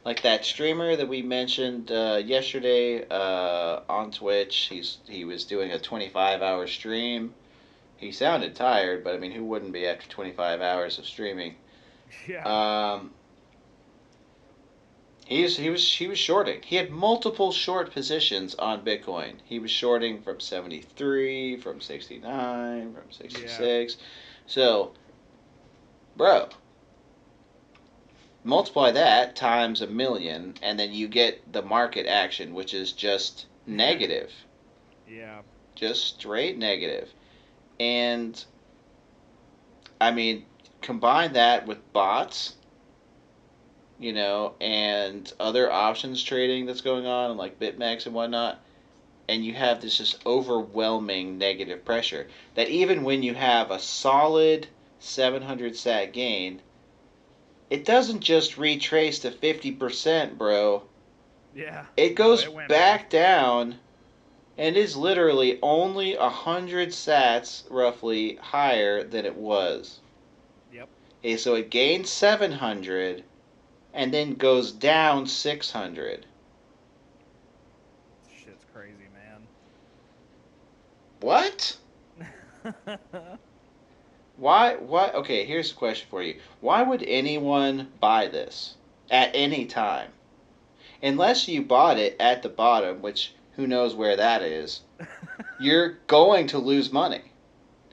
Like that Yeah. streamer that we mentioned yesterday on Twitch, he was doing a 25-hour stream. He sounded tired, but I mean, who wouldn't be after 25 hours of streaming? Yeah. Um, he was shorting. He had multiple short positions on Bitcoin. He was shorting from 73, from 69, from Yeah. 66. So, bro, multiply that times a million, and then you get the market action, which is just negative, Yeah. just straight negative. And I mean, combine that with bots, and other options trading that's going on, like BitMEX and whatnot, and you have this just overwhelming negative pressure that even when you have a solid 700 sat gain, it doesn't just retrace to 50%, bro. Yeah. It No, goes it went back past it. down and is literally only 100 sats roughly higher than it was. Yep. Okay, so it gains 700 and then goes down 600. Shit's crazy, What? man. Why? Okay, here's a question for you. Why would anyone buy this at any time? Unless you bought it at the bottom, which who knows where that is, you're going to lose money.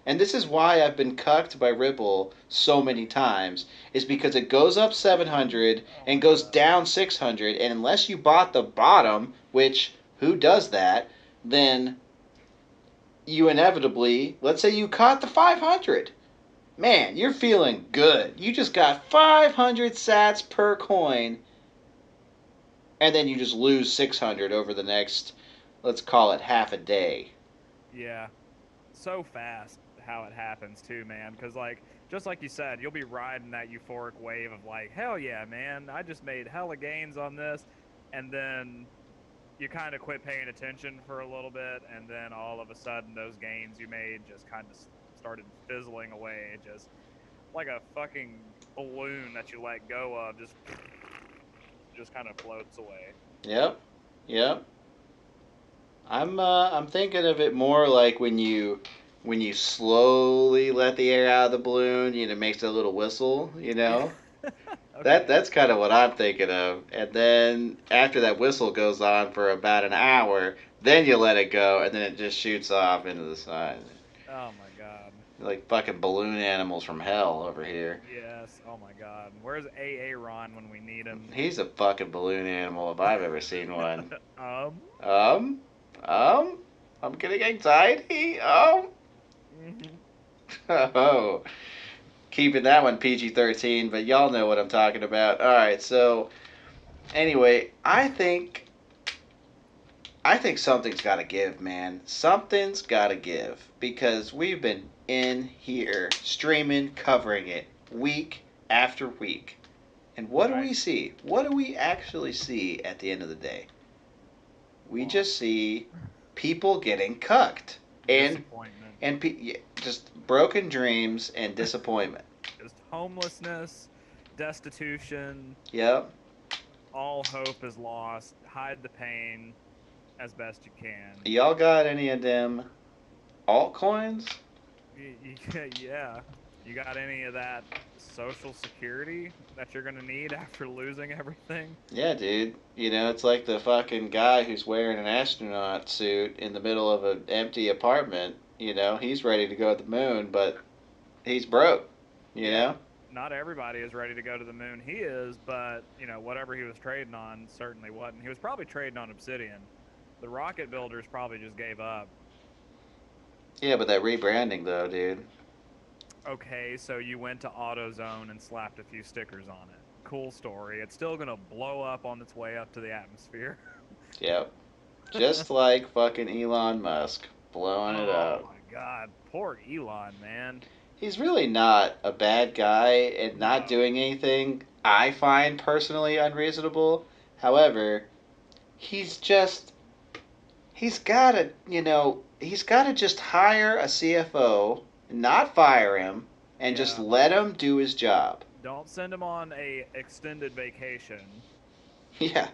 And this is why I've been cucked by Ripple so many times, is because it goes up 700 Oh and my goes god. down 600, and unless you bought the bottom, which who does that, then you inevitably, let's say you caught the 500. Man, you're feeling good. You just got 500 sats per coin, and then you just lose 600 over the next, let's call it half a day. Yeah. So fast how it happens too, man. Because like, just like you said, you'll be riding that euphoric wave of like, hell yeah, man, I just made hella gains on this, and then you kind of quit paying attention for a little bit, and then all of a sudden those gains you made just kind of started fizzling away, just like a fucking balloon that you let go of, just kind of floats away. Yep, yep. I'm thinking of it more like when you slowly let the air out of the balloon, it makes a little whistle. Yeah. That Okay. that's kind of what I'm thinking of. And then after that whistle goes on for about an hour, then you let it go, and then it just shoots off into the sun. Oh my god. Like fucking balloon animals from hell over here. Yes. Oh my god. Where's AA Ron when we need him? He's a fucking balloon animal if I've ever seen one. um. Um, um, I'm getting anxiety. Mhm. Oh, keeping that one PG-13, but y'all know what I'm talking about. All right, so anyway, I think something's got to give, man. Something's got to give because we've been in here streaming, covering it week after week. And what do Right. we see? What do we actually see at the end of the day? We just Loss. see people getting cucked and Disappointment. just broken dreams and disappointment. Just homelessness, destitution. Yep. All hope is lost. Hide the pain as best you can. Y'all got any of them altcoins? Yeah. You got any of that social security that you're gonna need after losing everything? Yeah, dude. It's like the fucking guy who's wearing an astronaut suit in the middle of an empty apartment. He's ready to go to the moon, but he's broke. You Yeah. know? Not everybody is ready to go to the moon. He is, but whatever he was trading on certainly wasn't. He was probably trading on Obsidian. The rocket builders probably just gave up. Yeah, but that rebranding though, dude. Okay, so you went to AutoZone and slapped a few stickers on it. Cool story. It's still gonna blow up on its way up to the atmosphere. Yep. Just like fucking Elon Musk blowing it Oh up. my god, poor Elon, man. He's really not a bad guy and not No. doing anything I find personally unreasonable. However, he's just he's got to just hire a CFO, not fire him, and just Yeah. let him do his job. Don't send him on a extended vacation. Yeah.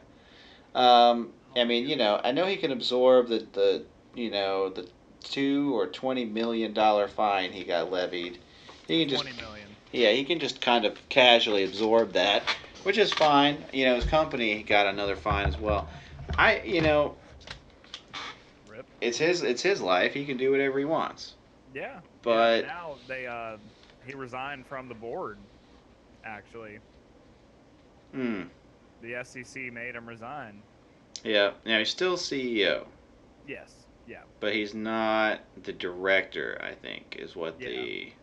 I Oh, mean, I know he can absorb the 2 or $20 million fine he got levied. He can just 20 million. Yeah, he can just kind of casually absorb that, which is fine. His company got another fine as well. I, Rip. it's his life. He can do whatever he wants. Yeah. Yeah, but But now he resigned from the board actually. hmm, The SEC made him resign. yeah. Now he's still CEO. Yes. Yeah. But he's not the director, I think, is what Yeah.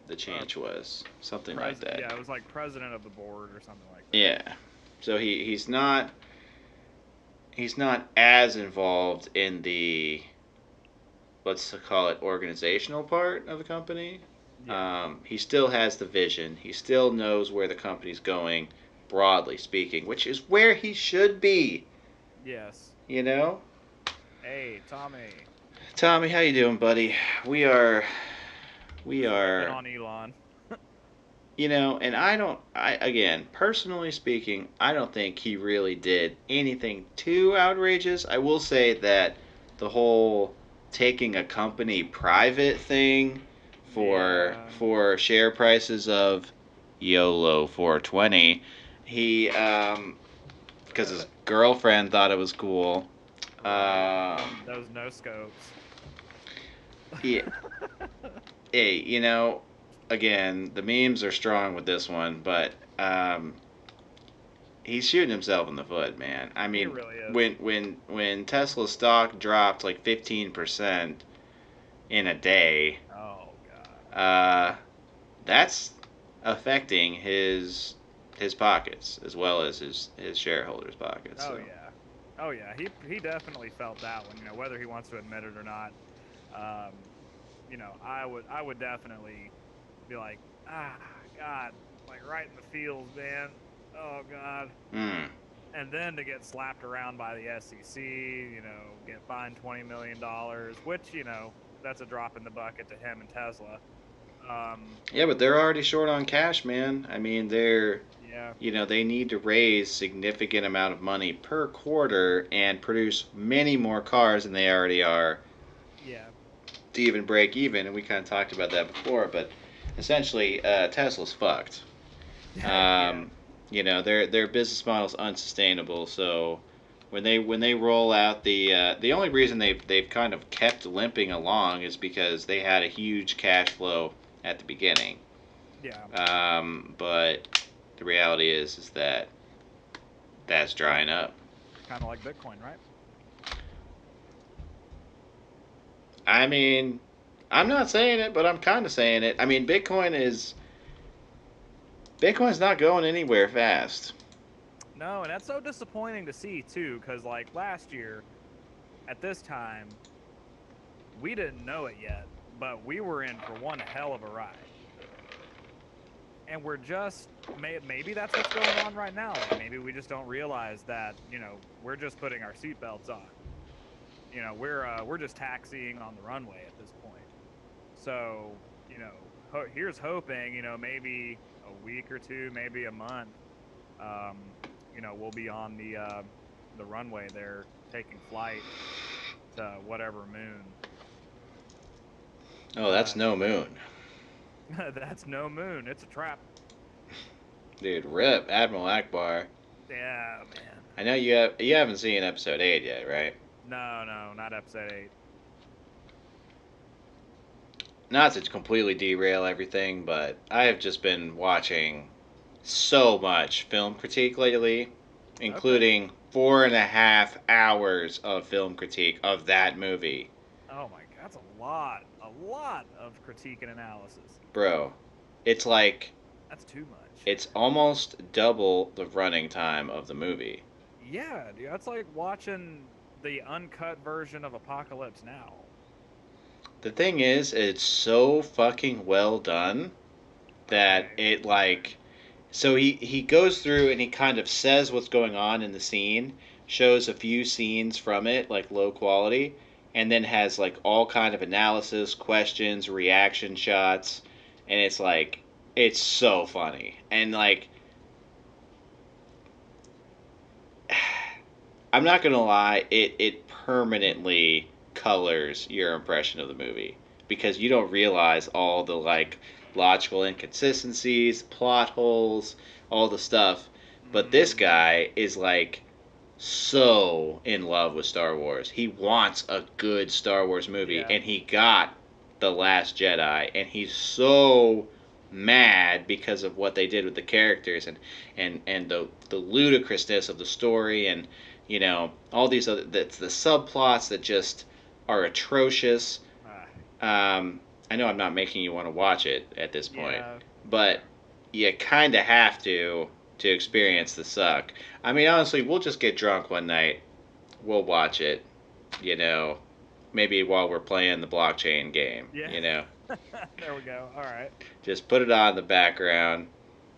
the change was. Something like President. that. Yeah, it was like president of the board or something like that. Yeah. So he's not as involved in the, let's call it, organizational part of the company. Yeah. He still has the vision. He still knows where the company's going, broadly speaking, which is where he should be. Yes. You know, Hey, Tommy. Tommy, how you doing, buddy? We are, we Ripping are. on Elon. And I again, personally speaking, I don't think he really did anything too outrageous. I will say that the whole taking a company private thing Yeah. for share prices of YOLO 420, he because his girlfriend thought it was cool. Right. Um, Those no scopes. yeah, hey, again, the memes are strong with this one, but he's shooting himself in the foot, man. I He mean, really is. when Tesla's stock dropped like 15% in a day, Oh god. uh, that's affecting his pockets as well as his shareholders' pockets. Oh So yeah. Oh yeah. He definitely felt that one. Whether he wants to admit it or not. Um, I would definitely be like, God, like right in the feels, man. Oh God. mm, And then to get slapped around by the SEC, get fined $20 million, which that's a drop in the bucket to him and Tesla. Um, yeah, but they're already short on cash, man. I mean, yeah, they need to raise significant amount of money per quarter and produce many more cars than they already are yeah, to even break even, and we kind of talked about that before. But essentially, Tesla's fucked. yeah, Um, their business model's unsustainable. So when they roll out the only reason they've kind of kept limping along is because they had a huge cash flow at the beginning. yeah. But the reality is that that's drying up. Kind of like Bitcoin, right? I mean, I'm not saying it, but I'm kind of saying it. I mean, Bitcoin's not going anywhere fast. No, and that's so disappointing to see too, because like last year at this time, we didn't know it yet, but we were in for one hell of a ride. And we're just maybe that's what's going on right now. Like maybe we just don't realize that we're just putting our seatbelts on. We're just taxiing on the runway at this point. So here's hoping maybe a week or two, maybe a month. We'll be on the runway there, taking flight to whatever moon. Oh, that's But no moon. that's no moon. It's a trap. Dude, rip Admiral Akbar. Yeah, man. I know you haven't seen episode 8 yet, right? No, no, not episode 8. Not to completely derail everything, but I have just been watching so much film critique lately, Okay. including 4.5 hours of film critique of that movie. Oh my god, that's a lot of critique and analysis. Bro, it's like That's too much. it's almost double the running time of the movie. Yeah, dude, that's like watching the uncut version of Apocalypse Now. The thing is, it's so fucking well done that Okay. it like so he goes through and he kind of says what's going on in the scene, shows a few scenes from it like low quality, and then has like all kind of analysis, questions, reaction shots, and it's like it's so funny. And like I'm not gonna lie, it permanently colors your impression of the movie because you don't realize all the like logical inconsistencies, plot holes, all the stuff. But this Mm, guy is like so in love with Star Wars. He wants a good Star Wars movie, yeah. and he got The Last Jedi, and he's so mad because of what they did with the characters and the ludicrousness of the story and all these other the subplots that just are atrocious. Ah, I know I'm not making you want to watch it at this point, yeah, but you kind of have to experience the suck. I mean, honestly, we'll just get drunk one night. We'll watch it, you know, maybe while we're playing the blockchain game, yeah. you know. There we go. All right. Just put it on in the background.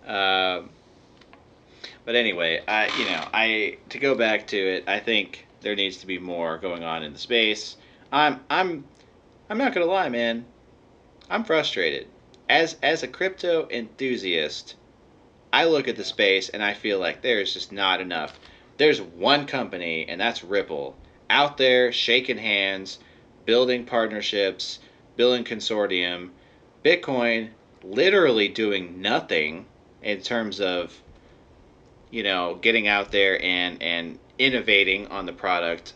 Um, but anyway, I to go back to it, I think there needs to be more going on in the space. I'm I'm I'm not gonna lie, man. I'm frustrated. As a crypto enthusiast, I look at the Yeah. space and I feel like there's just not enough. There's one company, and that's Ripple, out there shaking hands, building partnerships, building consortium. Bitcoin literally doing nothing in terms of getting out there and innovating on the product.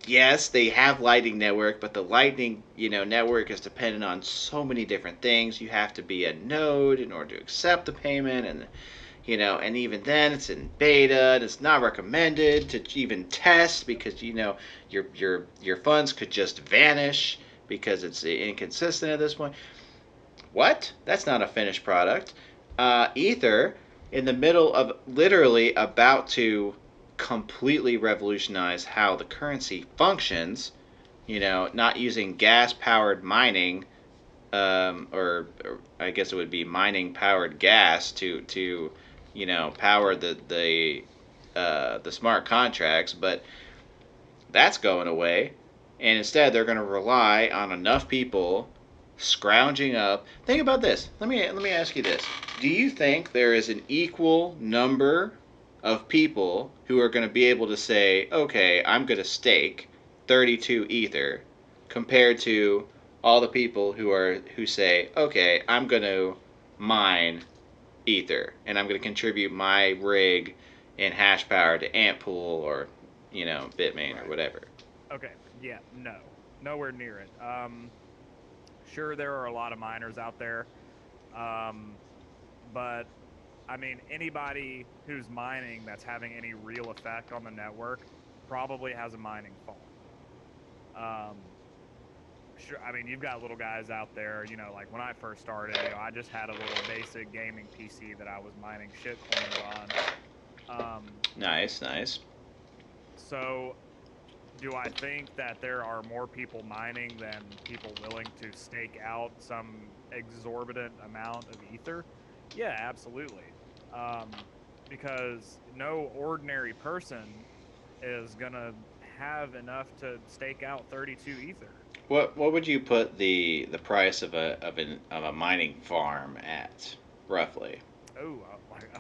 Yes, they have Lightning Network, but the Lightning, network is dependent on so many different things. You have to be a node in order to accept the payment, and even then it's in beta and it's not recommended to even test because your funds could just vanish because it's inconsistent at this point. What? That's not a finished product. Ether, in the middle of literally about to completely revolutionize how the currency functions, not using gas powered mining, or I guess it would be mining powered gas to power the smart contracts, but that's going away. And instead, they're going to rely on enough people scrounging up. Think about this. Let me ask you this: do you think there is an equal number of people who are going to be able to say, "Okay, I'm going to stake 32 ether," compared to all the people who say, "Okay, I'm going to mine ether and I'm going to contribute my rig and hash power to Antpool or Bitmain or Right. whatever." Okay. Yeah. No. Nowhere near it. Sure, there are a lot of miners out there, um, but I mean, anybody who's mining that's having any real effect on the network probably has a mining farm. Um, sure, I mean, you've got little guys out there, like when I first started, I just had a little basic gaming PC that I was mining shit coins on. Um, Nice, nice. so do I think that there are more people mining than people willing to stake out some exorbitant amount of ether? Yeah, absolutely. Um, because no ordinary person is gonna have enough to stake out 32 ether. What would you put the price of a mining farm at roughly? Oh, like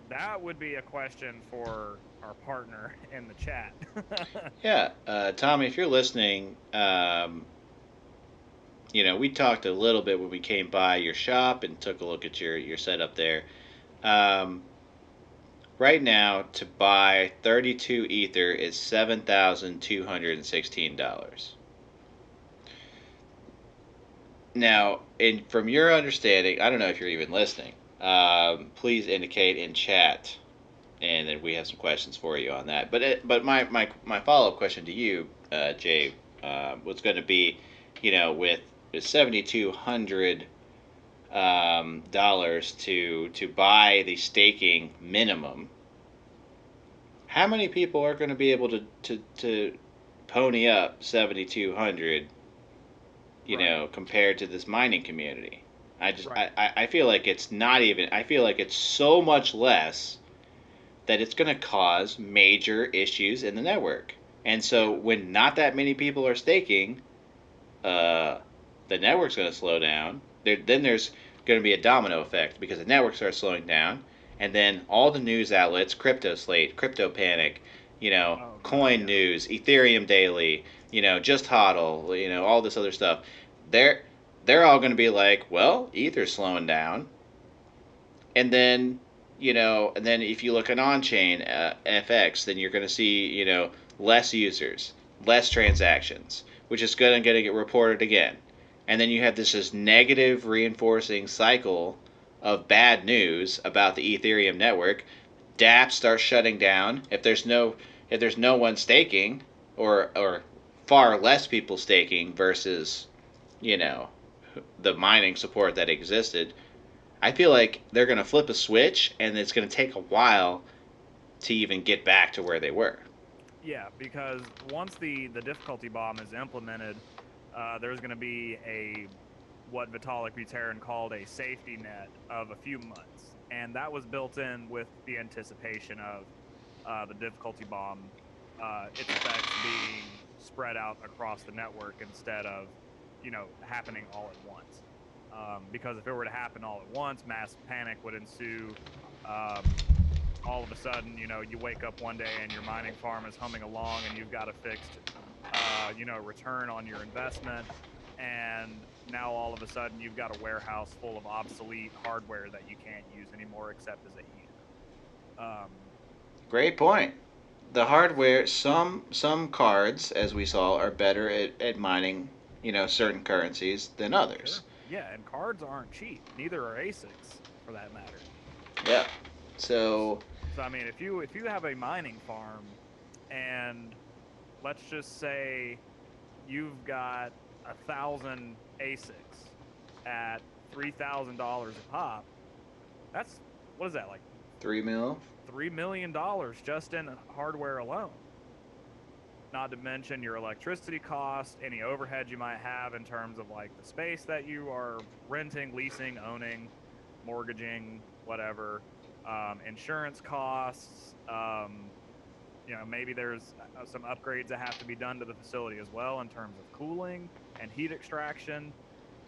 that would be a question for our partner in the chat. Yeah, Tommy, if you're listening, we talked a little bit when we came by your shop and took a look at your setup there. Um, right now, to buy 32 ether is $7,216. Now, from your understanding, I don't know if you're even listening. Please indicate in chat, and then we have some questions for you on that. But my follow up question to you, Jay, was going to be, with 7,200 dollars to buy the staking minimum. How many people are going to be able to pony up 7,200, Right, compared to this mining community? I just right. I feel like it's not even. I feel like it's so much less that it's going to cause major issues in the network. And so Yeah, when not that many people are staking, uh, the network's going to slow down. Then there's going to be a domino effect because the network starts slowing down, and then all the news outlets, Crypto Slate, Crypto Panic, oh god, Coin yeah. News, Ethereum Daily, Just Hodl, all this other stuff. They're they're all going to be like, well, Ether's slowing down, and then and then if you look at on-chain FX, then you're going to see less users, less transactions, which is going to get reported again, and then you have this negative reinforcing cycle of bad news about the Ethereum network. DApp starts shutting down if there's no one staking or far less people staking versus, you know, the mining support that existed, I feel like they're going to flip a switch and it's going to take a while to even get back to where they were. Yeah, because once the difficulty bomb is implemented, there's going to be a what Vitalik Buterin called a safety net of a few months, and that was built in with the anticipation of the difficulty bomb, its effects being spread out across the network instead of, happening all at once. Because if it were to happen all at once, mass panic would ensue. All of a sudden, you wake up one day and your mining farm is humming along and you've got a fixed, return on your investment. And now all of a sudden you've got a warehouse full of obsolete hardware that you can't use anymore except as a heater. Great point. The hardware, some cards, as we saw, are better at mining, certain currencies than others. Sure. Yeah, and cards aren't cheap. Neither are ASICs, for that matter. Yeah. So So I mean, if you have a mining farm, and let's just say you've got 1,000 ASICs at $3,000 a pop, that's what is that like 3 mil. $3 million just in hardware alone. Not to mention your electricity costs, any overhead you might have in terms of like the space that you are renting, leasing, owning, mortgaging, whatever, insurance costs. Maybe there's some upgrades that have to be done to the facility as well in terms of cooling and heat extraction.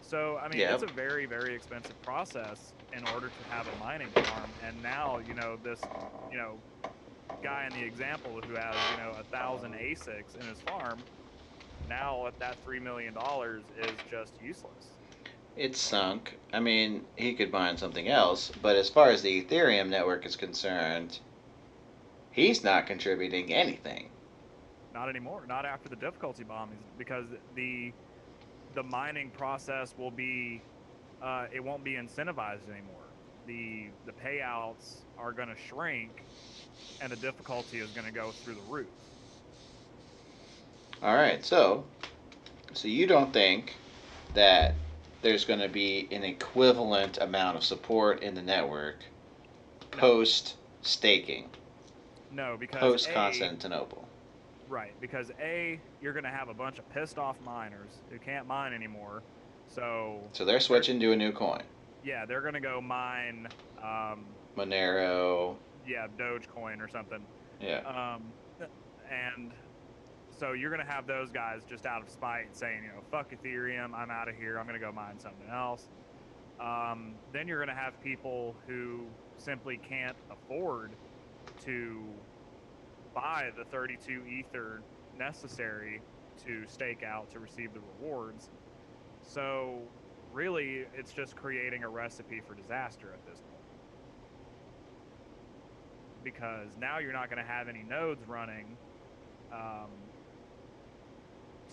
So, I mean, it's Yep. a very, very expensive process in order to have a mining farm. And now, this, you know, guy in the example who has 1,000 ASICs in his farm, now at that $3 million is just useless. It's sunk. I mean, he could mine something else, but as far as the Ethereum network is concerned, he's not contributing anything. Not anymore. Not after the difficulty bomb, because the mining process will be it won't be incentivized anymore. The payouts are going to shrink, and the difficulty is going to go through the roof. All right, so you don't think that there's going to be an equivalent amount of support in the network No, post staking, no, because post Constantinople? right, because you're going to have a bunch of pissed off miners who can't mine anymore. So So they're they're switching to a new coin, yeah, they're going to go mine Monero. yeah, Dogecoin or something. Yeah. Um, and so you're going to have those guys just out of spite saying, fuck Ethereum, I'm out of here, I'm going to go mine something else. Then you're going to have people who simply can't afford to buy the 32 ether necessary to stake out to receive the rewards. So really, it's just creating a recipe for disaster at this point. Because now you're not going to have any nodes running. Um,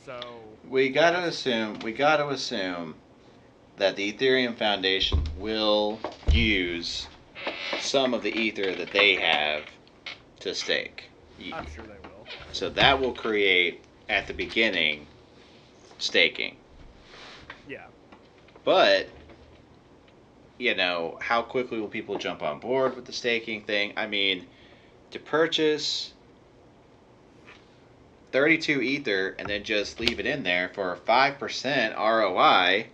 so We gotta assume that the Ethereum Foundation will use some of the ether that they have to stake. I'm sure they will. So that will create at the beginning staking. Yeah. But how quickly will people jump on board with the staking thing? I mean, to purchase 32 ether and then just leave it in there for a 5% ROI,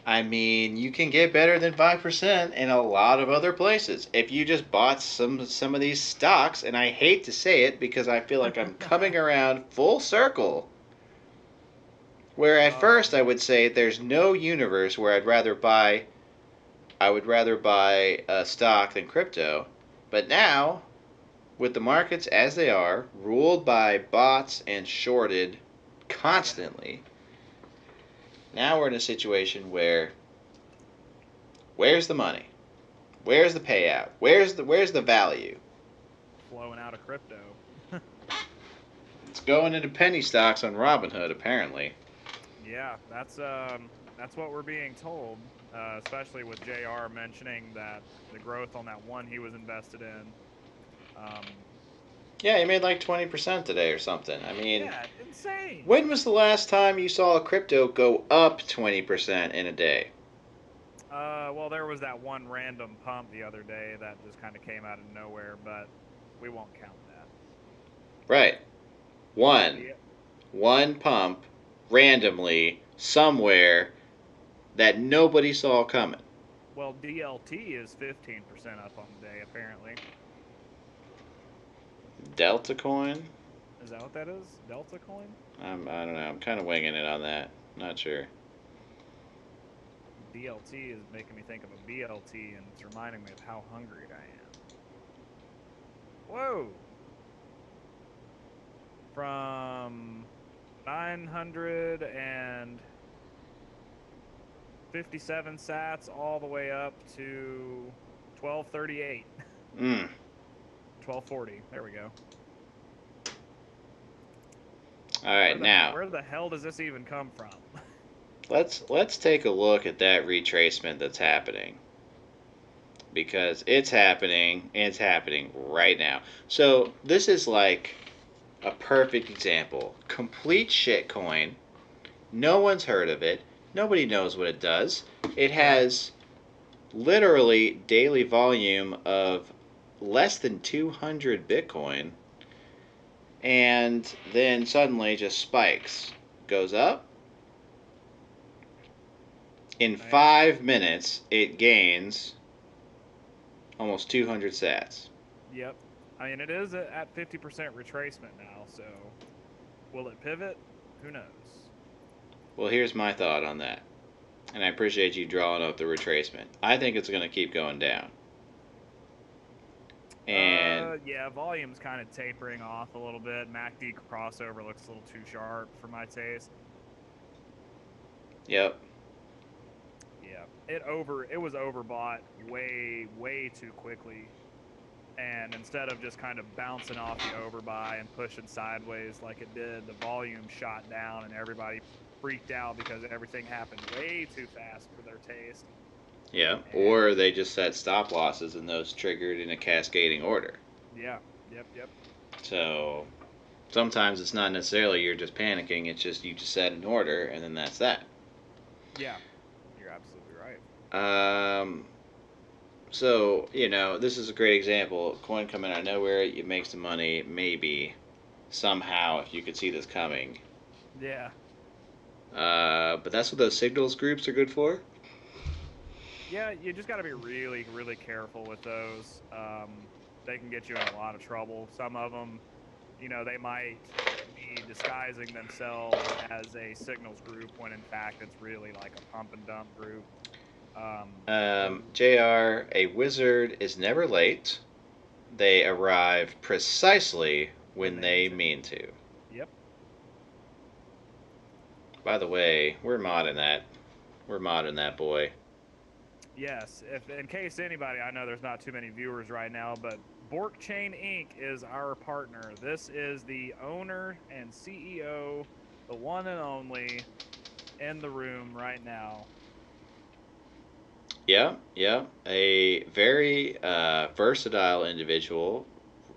I mean, you can get better than 5% in a lot of other places. If you just bought some of these stocks, and I hate to say it because I feel like I'm coming around full circle, where at first I would say there's no universe where I would rather buy a stock than crypto. But now, with the markets as they are, ruled by bots and shorted constantly, now we're in a situation where's the money? Where's the payout? Where's the value? Flowing out of crypto. It's going into penny stocks on Robinhood, apparently. Yeah, that's what we're being told, especially with JR mentioning that the growth on that one he was invested in. Um, Yeah, he made like 20% today or something. I mean, Yeah, insane. when was the last time you saw a crypto go up 20% in a day? Well, there was that one random pump the other day that just kind of came out of nowhere, but we won't count that. Right. One. The One pump randomly somewhere that nobody saw coming. Well, DLT is 15% up on the day, apparently. Delta coin? Is that what that is? Delta coin? I don't know. I'm kind of winging it on that. Not sure. DLT is making me think of a BLT, and it's reminding me of how hungry I am. Whoa! From 957 sats all the way up to 1238. Mm. 1240. There we go. All right, now Where the hell does this even come from? let's take a look at that retracement that's happening, because it's happening and it's happening right now. So this is like a perfect example. Complete shitcoin. No one's heard of it. Nobody knows what it does. It has literally daily volume of less than 200 Bitcoin, and then suddenly just spikes. Goes up. In 5 minutes, it gains almost 200 sats. Yep. I mean, it is at 50% retracement now, so will it pivot? Who knows? Well, here's my thought on that. And I appreciate you drawing up the retracement. I think it's going to keep going down. And Yeah, volume's kind of tapering off a little bit. MACD crossover looks a little too sharp for my taste. yep. Yeah, it was overbought way too quickly, and instead of just kind of bouncing off the overbuy and pushing sideways like it did, the volume shot down and everybody freaked out because everything happened way too fast for their taste. Yeah. And Or they just set stop losses and those triggered in a cascading order. yeah, yep. So sometimes it's not necessarily you're just panicking, it's just you just set an order and then that's that. Yeah, you're absolutely right. So, this is a great example. Coin coming out of nowhere, you make some money, maybe, somehow, if you could see this coming. Yeah. But that's what those signals groups are good for. Yeah, you just got to be really careful with those. They can get you in a lot of trouble. Some of them, they might be disguising themselves as a signals group when in fact it's really like a pump and dump group. JR, a wizard is never late. They arrive precisely when they mean to. Yep. By the way, we're modding that. We're modding that boy. Yes. If in case anybody, I know there's not too many viewers right now, but Borkchain Inc. is our partner. This is the owner and CEO, the one and only, in the room right now. Yeah. A very versatile individual,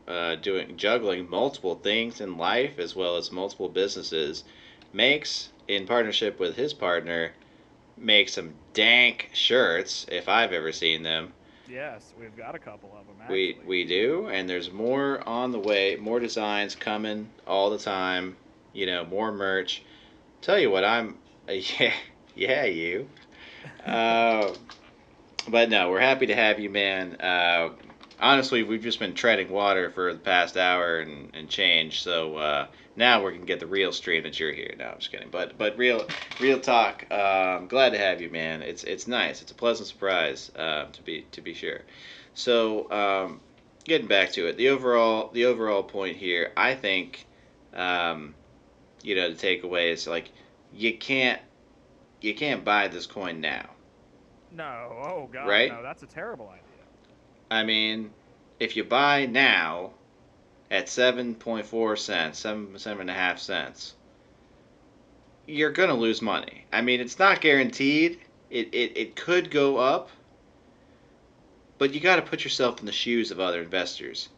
juggling multiple things in life as well as multiple businesses, makes, in partnership with his partner, make some dank shirts if I've ever seen them. Yes, we've got a couple of them actually. We do, and there's more on the way, more designs coming all the time. More merch. Tell you what, I'm yeah you. Uh, but no, we're happy to have you, man. Honestly, we've just been treading water for the past hour and change. So now we can get the real stream that you're here. No, I'm just kidding. But real talk. Glad to have you, man. It's nice. It's a pleasant surprise to be sure. So getting back to it, the overall point here, I think, the takeaway is like you can't buy this coin now. No, oh god, Right? no, that's a terrible idea. I mean, if you buy now at 7.4 cents, 7.5 cents, you're going to lose money. I mean, it's not guaranteed. It could go up, but you got to put yourself in the shoes of other investors.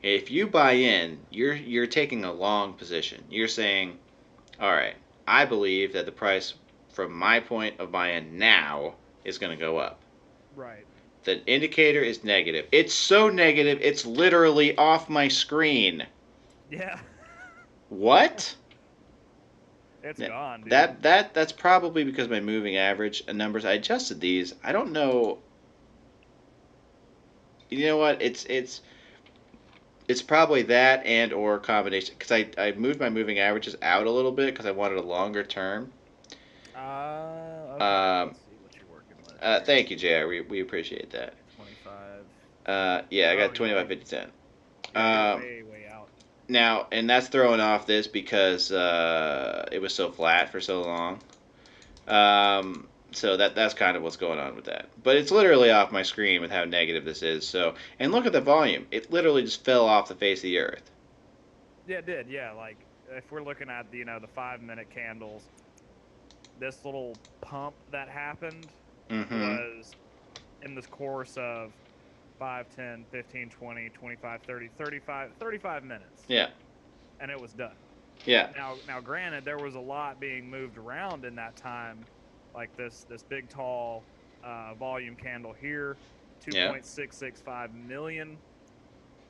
If you buy in, you're taking a long position. You're saying, all right, I believe that the price from my point of buy-in now is going to go up. Right. The indicator is negative. It's so negative, it's literally off my screen. Yeah. What? It's gone, dude. That's probably because my moving average numbers. I adjusted these. I don't know. You know what? It's probably that and or combination because I moved my moving averages out a little bit because I wanted a longer term. Okay. Let's see what you're working with here. Thank you, JR. We appreciate that. 25. Yeah, I Oh got yeah, 25, 50, 10. you're way out. Now, and that's throwing off this because it was so flat for so long. So that's kind of what's going on with that. But it's literally off my screen with how negative this is. So, and look at the volume. It literally just fell off the face of the earth. Yeah, it did. Yeah, like if we're looking at the 5 minute candles, this little pump that happened Mm-hmm. was in this course of 5, 10, 15, 20, 25, 30, 35, 35 minutes, Yeah. and it was done. Yeah. Now, granted, there was a lot being moved around in that time, like this big tall volume candle here, Yeah. 2.665 million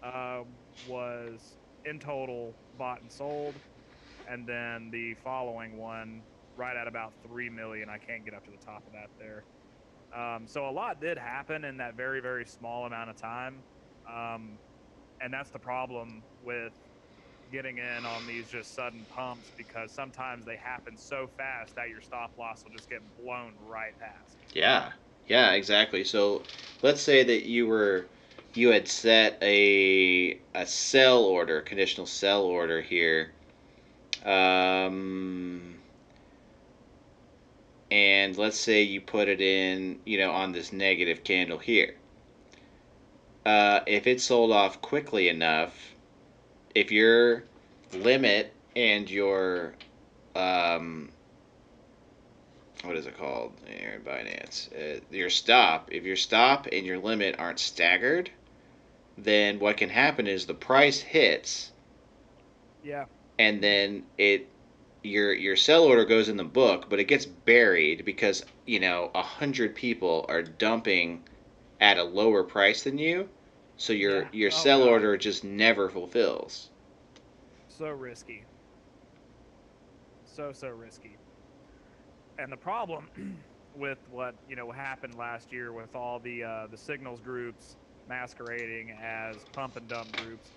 uh, was in total bought and sold, and then the following one right at about 3 million. I can't get up to the top of that there. So a lot did happen in that very small amount of time, um, and that's the problem with getting in on these just sudden pumps because sometimes they happen so fast that your stop loss will just get blown right past. Yeah. Yeah. Exactly. So, let's say that you had set a sell order, conditional sell order here. Um, and let's say you put it in, on this negative candle here. If it sold off quickly enough, if your limit and your um, what is it called here in Binance? Your stop. If your stop and your limit aren't staggered, then what can happen is the price hits, Yeah. and then your sell order goes in the book, but it gets buried because 100 people are dumping at a lower price than you, so your Yeah. your Oh sell God. order just never fulfills. So risky. So risky. And the problem with what happened last year with all the signals groups masquerading as pump and dump groups,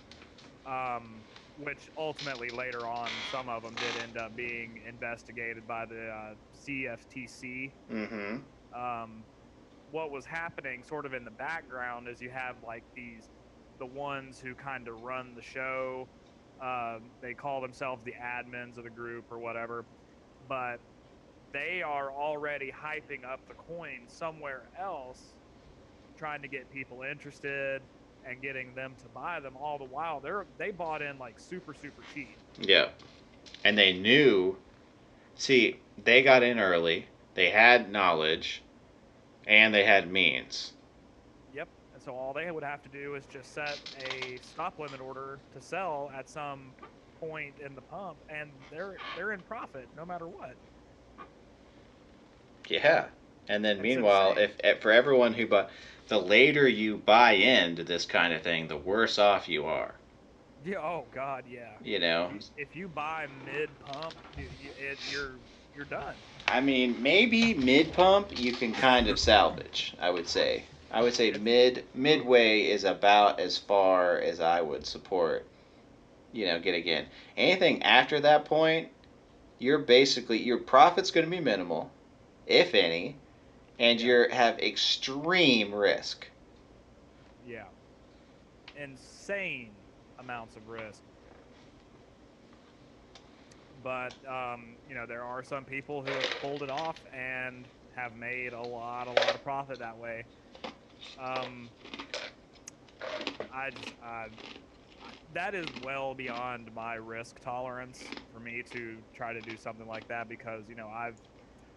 which ultimately later on some of them did end up being investigated by the CFTC. Mm-hmm. Um, what was happening sort of in the background is you have like the ones who kind of run the show. They call themselves the admins of the group or whatever, but they are already hyping up the coin somewhere else, trying to get people interested and getting them to buy them. All the while, they bought in like super cheap. Yeah, and they knew. See, they got in early. They had knowledge, and they had means. Yep. And so all they would have to do is just set a stop limit order to sell at some point in the pump, and they're in profit no matter what. Yeah, and then It's meanwhile, insane. if for everyone who buy, the later you buy into this kind of thing, the worse off you are. Yeah. Oh God. Yeah. You know, If you buy mid pump, you're done. I mean, maybe mid pump you can kind of salvage. I would say. I would say It's midway is about as far as I would support. Getting in. Anything after that point, you're basically your profit's going to be minimal, if any, and yeah, you have extreme risk. yeah, insane amounts of risk. But there are some people who have pulled it off and have made a lot of profit that way. Um, I just that is well beyond my risk tolerance for me to try to do something like that because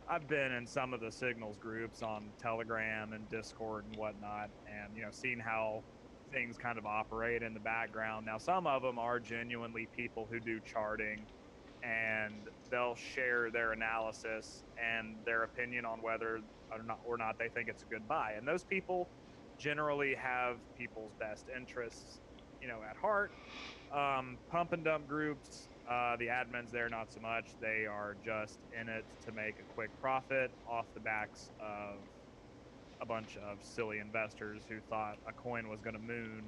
I've been in some of the signals groups on Telegram and Discord and whatnot, and seen how things kind of operate in the background. Now, some of them are genuinely people who do charting, and they'll share their analysis and their opinion on whether or not they think it's a good buy. And those people generally have people's best interests, at heart. Pump and dump groups, the admins there, not so much. They are just in it to make a quick profit off the backs of a bunch of silly investors who thought a coin was going to moon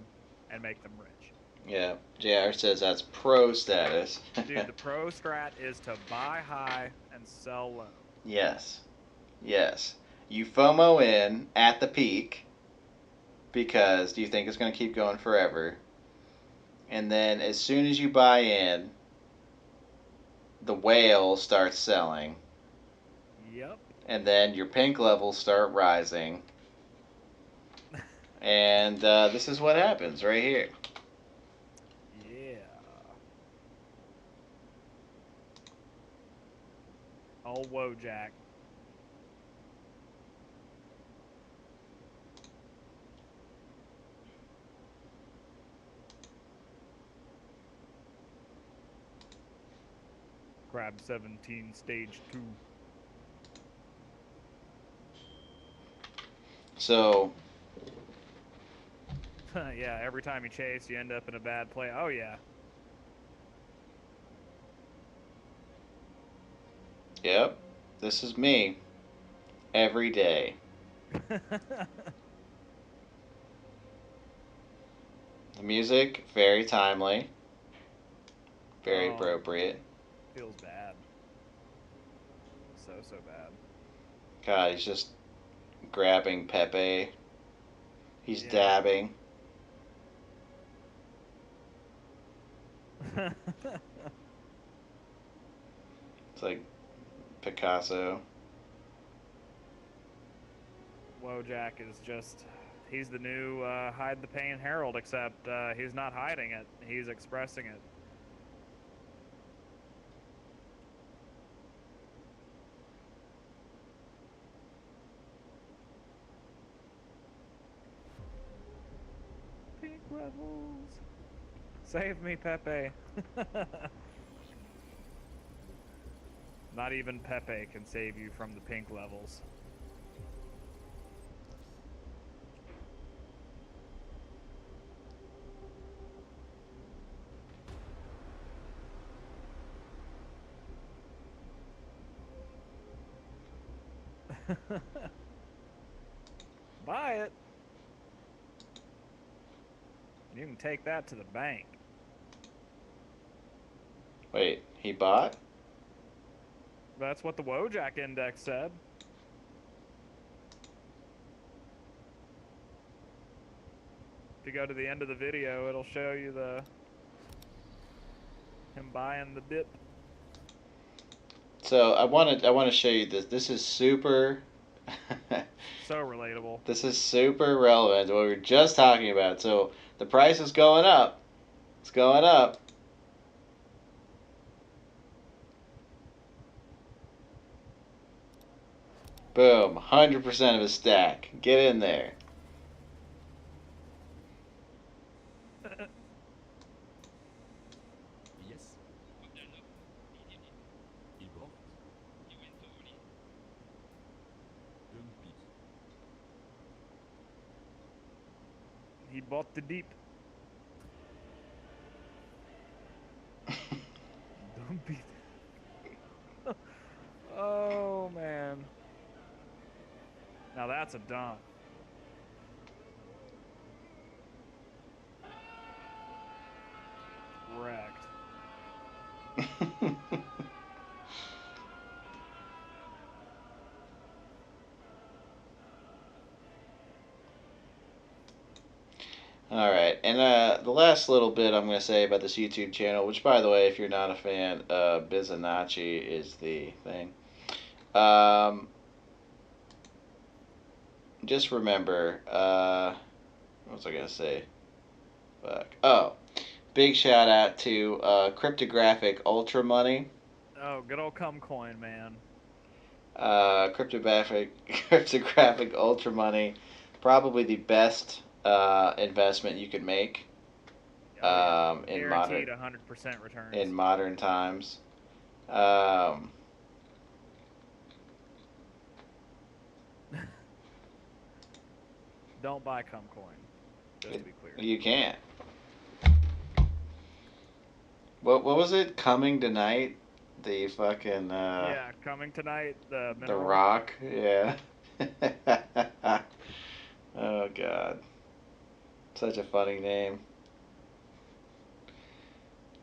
and make them rich. Yeah, JR says that's pro status. Dude, the pro strat is to buy high and sell low. Yes. Yes. You FOMO in at the peak because you think it's going to keep going forever. And then as soon as you buy in, the whale starts selling. Yep. And then your pink levels start rising. And this is what happens right here. Yeah. Oh, Wojak. Crab 17, stage 2. So, Yeah, every time you chase, you end up in a bad play. Oh, yeah. yep, this is me every day. The music, very timely, very appropriate. Feels bad. So bad. God, he's just grabbing Pepe. He's Yeah. dabbing. It's like Picasso. Wojak is just, he's the new hide the pain herald, except he's not hiding it. He's expressing it. Pink levels. Save me, Pepe. Not even Pepe can save you from the pink levels. Buy it. You can take that to the bank. Wait, he bought? That's what the Wojak index said. If you go to the end of the video, it'll show you him buying the dip. So I want to show you this. This is super. So relatable. This is super relevant to what we were just talking about. So the price is going up. It's going up. Boom, 100% of his stack. Get in there. Yes. Il bought. Don't beat. He bought the deep. Don't be. Oh man. Now that's a dunk. Wrecked. All right, and the last little bit I'm going to say about this YouTube channel, which, by the way, if you're not a fan, Bizanacci is the thing. Just remember, what was I going to say? Fuck. Oh, big shout out to Cryptographic Ultra Money. Oh, good old cum coin, man. Cryptographic Ultra Money, probably the best investment you could make Oh, yeah. in Guaranteed 100% returns. modern times. Um, Don't buy cum coin. Just to be clear. you can't. What was it? Coming tonight? The fucking Yeah, coming tonight, the The mineral. Rock. Yeah. Oh god, such a funny name.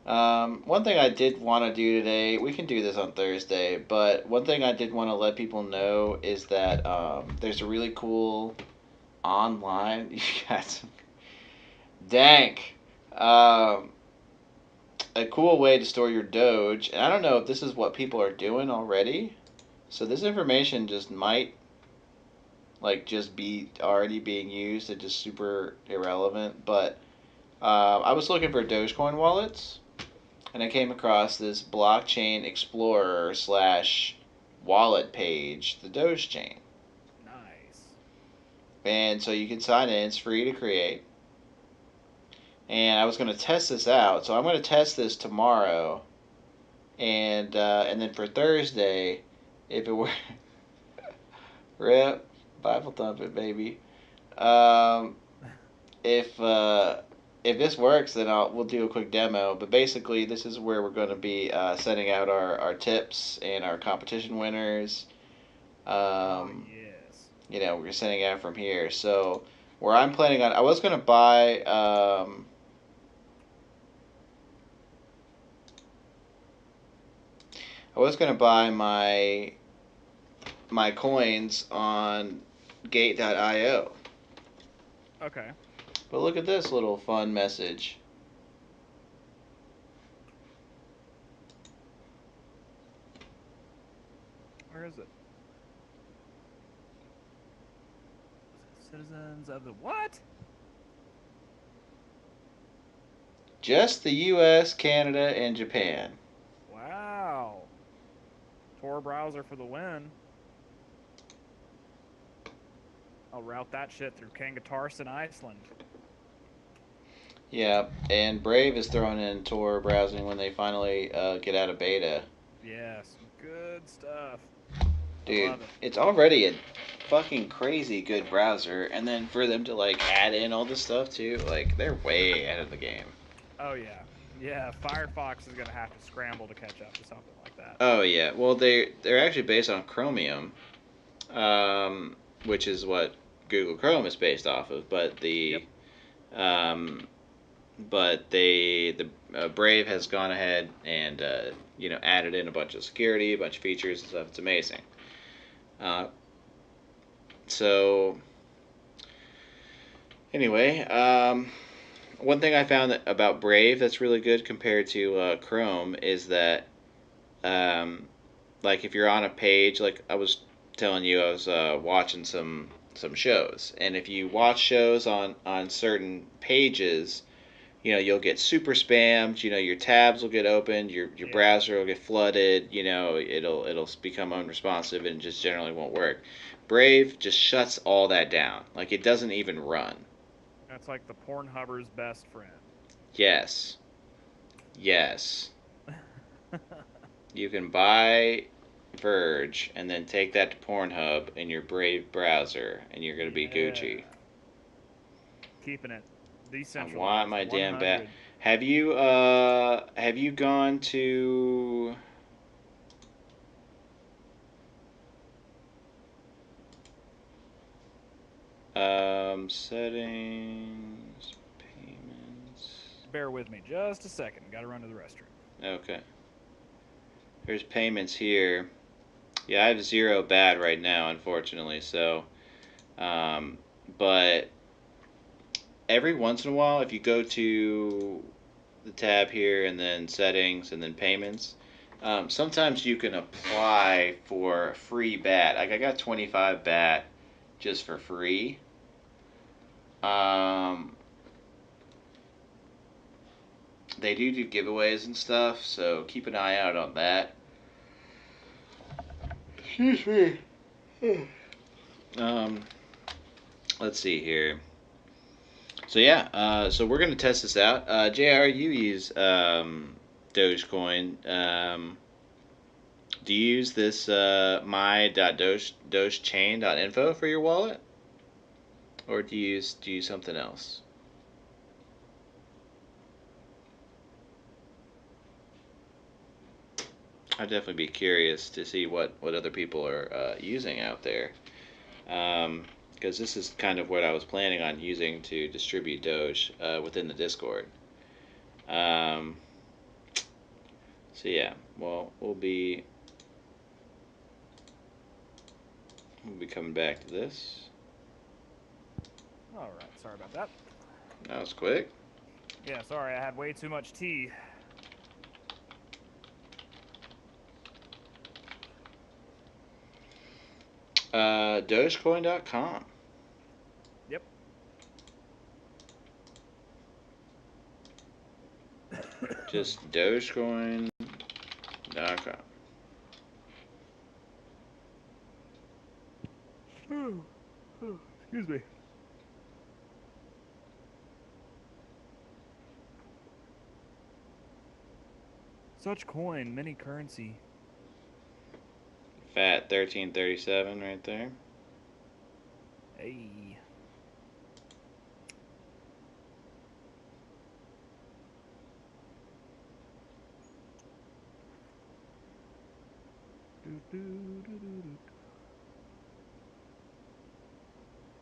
One thing I did want to do today, we can do this on Thursday, but one thing I did want to let people know is that there's a really cool online. You got some dank. Um, a cool way to store your Doge, and I don't know if this is what people are doing already. So this information just might just be already being used and just super irrelevant. But I was looking for Dogecoin wallets, and I came across this blockchain explorer slash wallet page, the Doge chain. Nice. And so you can sign in, it's free to create. And I was going to test this out, so I'm going to test this tomorrow. And then for Thursday, if it were rip, Bible thump it, baby. Um, if this works, then we'll do a quick demo. But basically, this is where we're going to be sending out our tips and our competition winners. Oh, yes. We're sending out from here. So where I'm planning on, I was going to buy. I was going to buy my coins on Gate.io. Okay. But look at this little fun message. Where is it? Citizens of the what? Just the U.S., Canada, and Japan. Wow. Tor browser for the win. I'll route that shit through Kangatarson, Iceland. Yeah, and Brave is throwing in Tor browsing when they finally get out of beta. Yes, good stuff. Dude, Love it. it's already a fucking crazy good browser, and then for them to add in all this stuff too, they're way ahead of the game. Oh yeah, yeah. Firefox is gonna have to scramble to catch up to something like that. Oh yeah, well they're actually based on Chromium, which is what Google Chrome is based off of, but Yep. um, the Brave has gone ahead and added in a bunch of security, a bunch of features and stuff. It's amazing. Uh, so anyway, one thing I found about Brave that's really good compared to Chrome is that if you're on a page, like I was telling you, I was watching some shows, and if you watch shows on certain pages, you'll get super spammed. Your tabs will get opened, your Yeah. browser will get flooded. It'll become unresponsive and just generally won't work. Brave just shuts all that down. It doesn't even run. That's like the Pornhubber's best friend. Yes, yes. You can buy Verge and then take that to Pornhub in your Brave browser, and you're gonna be Gucci. Keeping it I decentralized. want my damn bat. 100. Have you gone to settings, payments? Bear with me just a second. Got to run to the restroom. Okay. There's payments here. Yeah, I have 0 bad right now, unfortunately. So, um, but every once in a while, if you go to the tab here and then settings and then payments, sometimes you can apply for free bat. I got 25 bat just for free. Um, they do giveaways and stuff, so keep an eye out on that. Excuse me. Um, let's see here. So yeah, so we're gonna test this out. Jr, you use Dogecoin. Do you use this my.dogechain.info for your wallet, or do you use something else? I'd definitely be curious to see what other people are using out there. Because this is kind of what I was planning on using to distribute Doge within the Discord. Um, so yeah, well, we'll be coming back to this. All right, sorry about that. That was quick. Yeah, sorry, I had way too much tea. Dogecoin.com. Yep. Just Dogecoin.com. Excuse me. Such coin, many currency. Fat 1337 right there. Hey.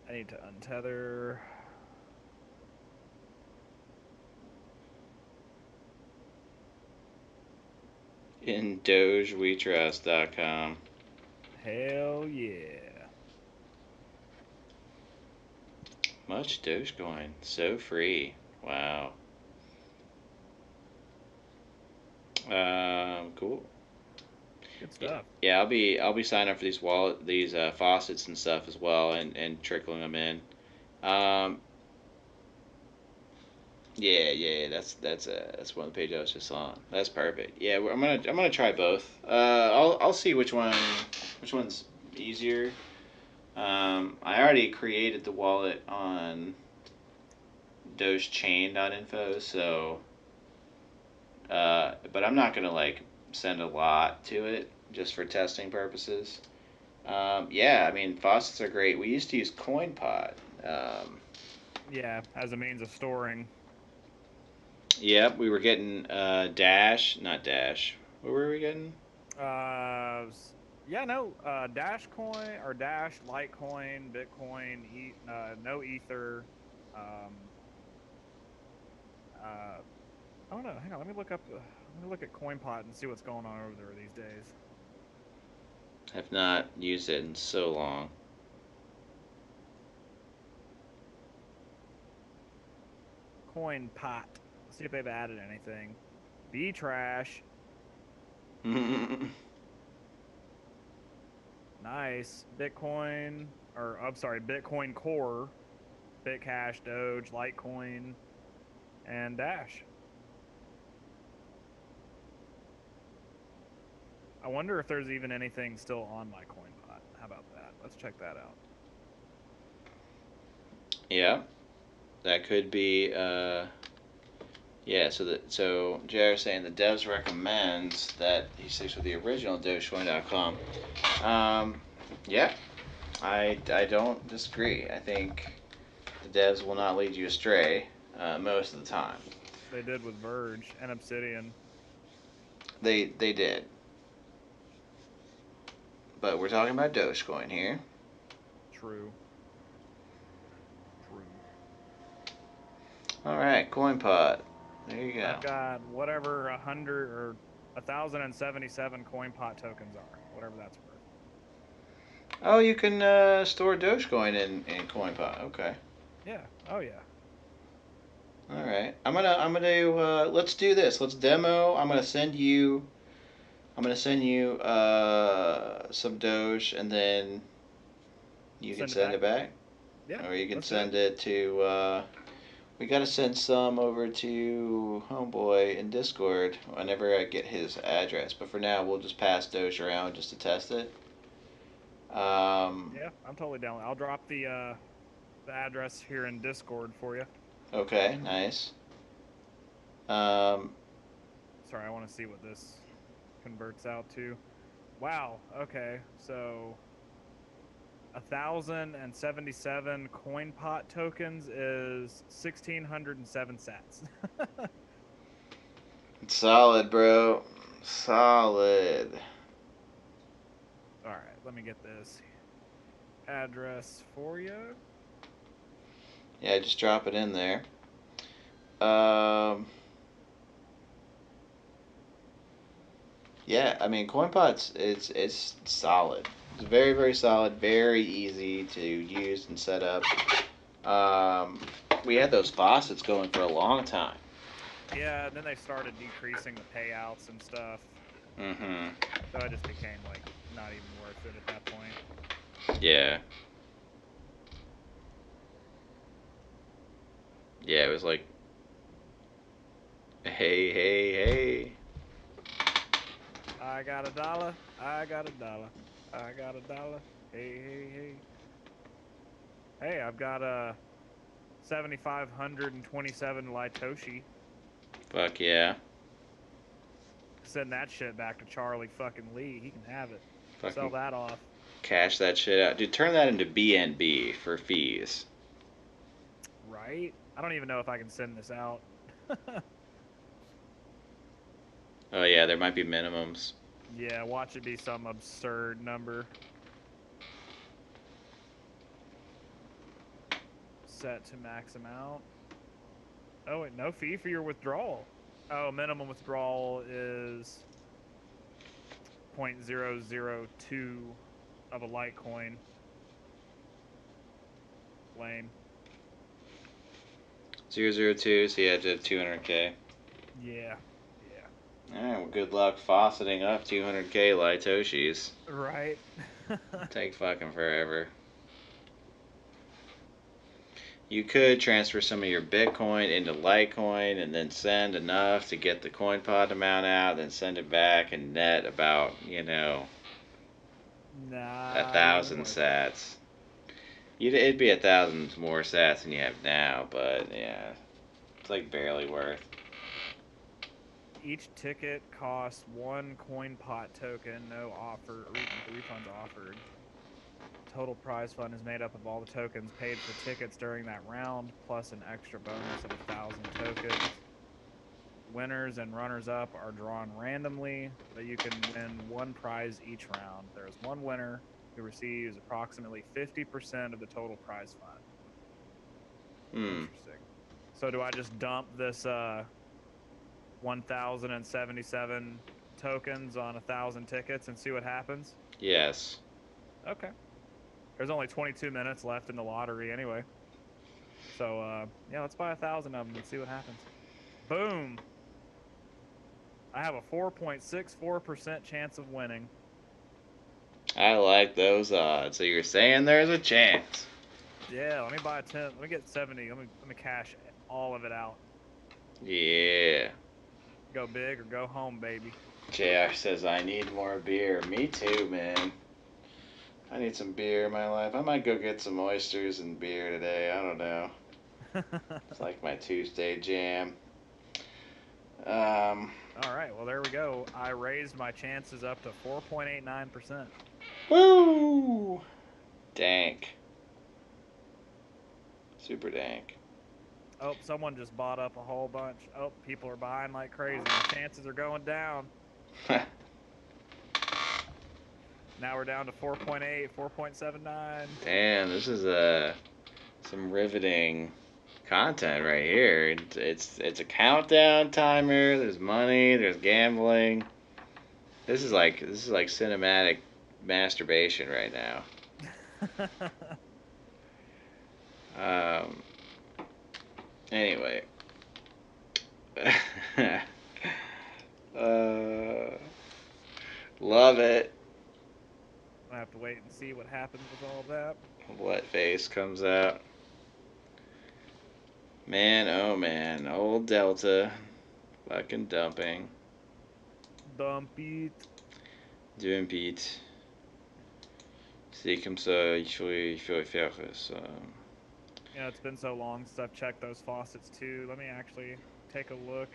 I need to untether. In DogeWeTrust.com. Hell yeah. Much Dogecoin. So free. Wow. Cool. Good stuff. Yeah, I'll be signing up for these faucets and stuff as well, and trickling them in. Um, yeah, that's one of the pages I was just on. That's perfect. Yeah, I'm gonna try both. I'll see which one's easier. I already created the wallet on DogeChain.info, so but I'm not gonna like send a lot to it just for testing purposes. Yeah, I mean faucets are great. We used to use CoinPot. Um, Yeah, as a means of storing. Yep, we were getting Dash, not Dash. What were we getting? Yeah, no. Dash coin or Dash, Litecoin, Bitcoin, no Ether. Um, uh, oh no, hang on. Let me look up. Let me look at CoinPot and see what's going on over there these days. Have not used it in so long. CoinPot. Let's see if they've added anything. B Trash. Nice. Bitcoin, or I'm sorry, Bitcoin Core, Bitcash, Doge, Litecoin, and Dash. I wonder if there's even anything still on my CoinPot. How about that? Let's check that out. Yeah, that could be. Yeah, so Jared's saying the devs recommends that he sticks with the original Dogecoin.com. Yeah, I don't disagree. I think the devs will not lead you astray most of the time. They did with Verge and Obsidian. They did, but we're talking about Dogecoin here. True. True. All right, CoinPod. There you go. I've got whatever 1,077 CoinPot tokens are, whatever that's worth. Oh, you can store Dogecoin in CoinPod. Okay. Yeah. Oh yeah. All right. I'm gonna let's do this. Let's demo. I'm gonna send you some Doge, and then you can Send it send back. it back, Yeah. or you can Let's do it. send it to. We gotta send some over to Homeboy in Discord whenever I get his address. But for now, we'll just pass Doge around just to test it. Um, Yeah, I'm totally down. I'll drop the address here in Discord for you. Okay, nice. Um, Sorry, I want to see what this converts out to. Wow. Okay, so 1,077 coin pot tokens is 1,607 sats. solid, bro. Solid. All right, let me get this address for you. Yeah, just drop it in there. Um, yeah, I mean, CoinPot's it's solid. It's very very solid, very easy to use and set up. Um, we had those faucets going for a long time. Yeah, and then they started decreasing the payouts and stuff, Mm-hmm. so it just became like not even worth it at that point. Yeah. Yeah, it was like, hey, hey, hey. I got $1. I got $1. I got $1. Hey, hey, hey. Hey, I've got a 7,527 Litoshi. Fuck yeah. Send that shit back to Charlie fucking Lee. He can have it. Sell Fucking that off. cash that shit out. Dude, turn that into BNB for fees. Right? I don't even know if I can send this out. Oh yeah, there might be minimums. Yeah, watch it be some absurd number. Set to max amount. Oh, wait, no fee for your withdrawal. Oh, minimum withdrawal is 0.002 of a Litecoin. Lame. 002, so you had to have 200k. Yeah. Yeah. Alright, well, good luck fauceting up 200k Litoshis. Right? Take fucking forever. You could transfer some of your Bitcoin into Litecoin and then send enough to get the coin pod amount out, then send it back and net about, Not even 1,000 worth it. sats. It'd be 1,000 more sats than you have now, but yeah, it's like barely worth. Each ticket costs one coin pot token, no refunds offered. Total prize fund is made up of all the tokens paid for tickets during that round, plus an extra bonus of 1,000 tokens. Winners and runners up are drawn randomly, but you can win one prize each round. There is one winner who receives approximately 50% of the total prize fund. Hmm. Interesting. So do I just dump this 1,077 tokens on 1,000 tickets and see what happens? Yes. Okay. There's only 22 minutes left in the lottery anyway. So yeah, let's buy 1,000 of them and see what happens. Boom. I have a 4.64% chance of winning. I like those odds. So you're saying there's a chance. Yeah, let me buy 10. Let me get 70. Let me cash all of it out. Yeah. Go big or go home, baby. JR says I need more beer. Me too, man. I need some beer in my life. I might go get some oysters and beer today. I don't know. It's like my Tuesday jam. Um, All right, well there we go. I raised my chances up to 4.89%. woo! Dank. Super dank. Oh, someone just bought up a whole bunch. Oh, people are buying like crazy. My chances are going down. Now we're down to 4.8, 4.79. Damn, this is some riveting content right here. It's a countdown timer. There's money. There's gambling. This is like cinematic masturbation right now. Um. Anyway. uh. Love it. I have to wait and see what happens with all that. What face comes out? Man, oh man, old Delta, fucking dumping, Dump it. doing Pete. C'est comme ça, il faut faire ça. You know, it's been so long since I've checked those faucets too. Let me actually take a look.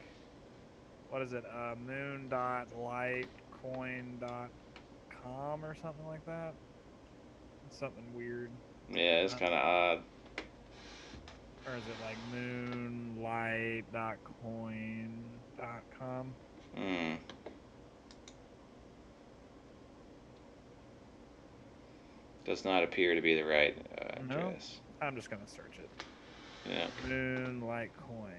What is it? moon.litecoin.com or something like that. It's something weird. Yeah, it's Uh, kind of odd. or is it like moonlight.coin.com? Hmm. Does not appear to be the right No, address. I'm just gonna search it. Yeah. Moonlight coin.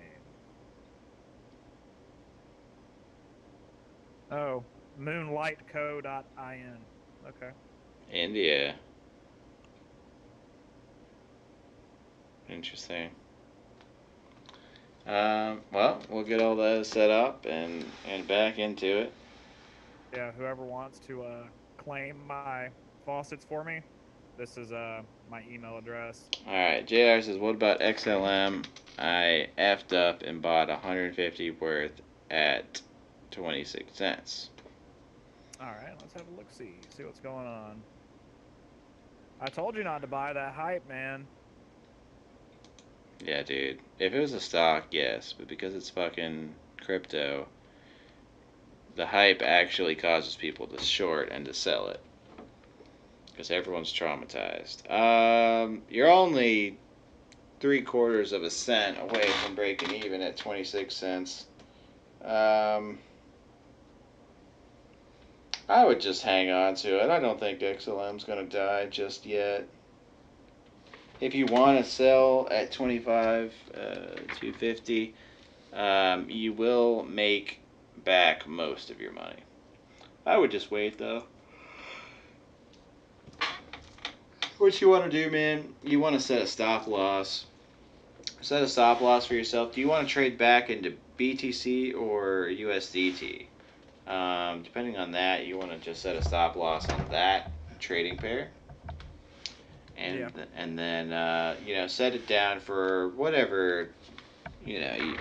Oh, moonlightco.in. Okay. India. Interesting. Well, we'll get all that set up and back into it. Yeah, whoever wants to claim my faucets for me, this is my email address. All right. JR says, "What about XLM? I effed up and bought 150 worth at 26 cents." All right, let's have a look. See what's going on. I told you not to buy that hype, man. Yeah, dude. If it was a stock, yes, but because it's fucking crypto, the hype actually causes people to short and to sell it because everyone's traumatized. You're only 3/4 of a cent away from breaking even at 26 cents. Um, I would just hang on to it. I don't think XLM's gonna die just yet. If you want to sell at 25, 250, you will make back most of your money. I would just wait though. What you want to do, man? You want to set a stop loss. Set a stop loss for yourself. Do you want to trade back into BTC or USDT? Depending on that, you want to just set a stop loss on that trading pair, Yeah. and then set it down for whatever you know. You,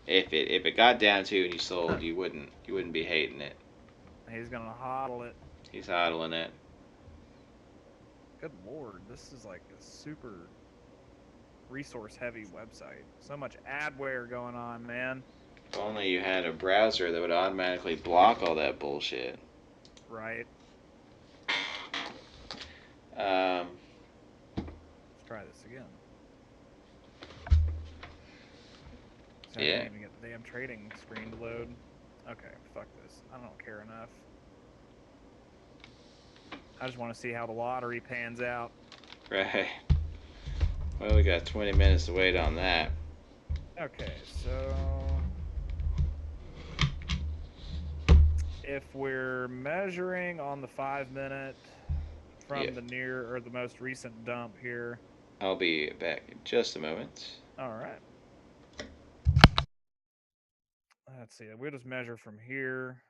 if it got down to and you sold, you wouldn't be hating it. He's gonna hodl it. He's hodling it. Good lord, this is like a super resource heavy website. So much adware going on, man. If only you had a browser that would automatically block all that bullshit. Right. Um, Let's try this again. So I yeah. can't even get the damn trading screen to load. Okay, fuck this. I don't care enough. I just want to see how the lottery pans out. Right. Well, we got 20 minutes to wait on that. Okay, so if we're measuring on the 5 minute Yeah. from the near or the most recent dump here. I'll be back in just a moment. All right. Let's see. We'll just measure from here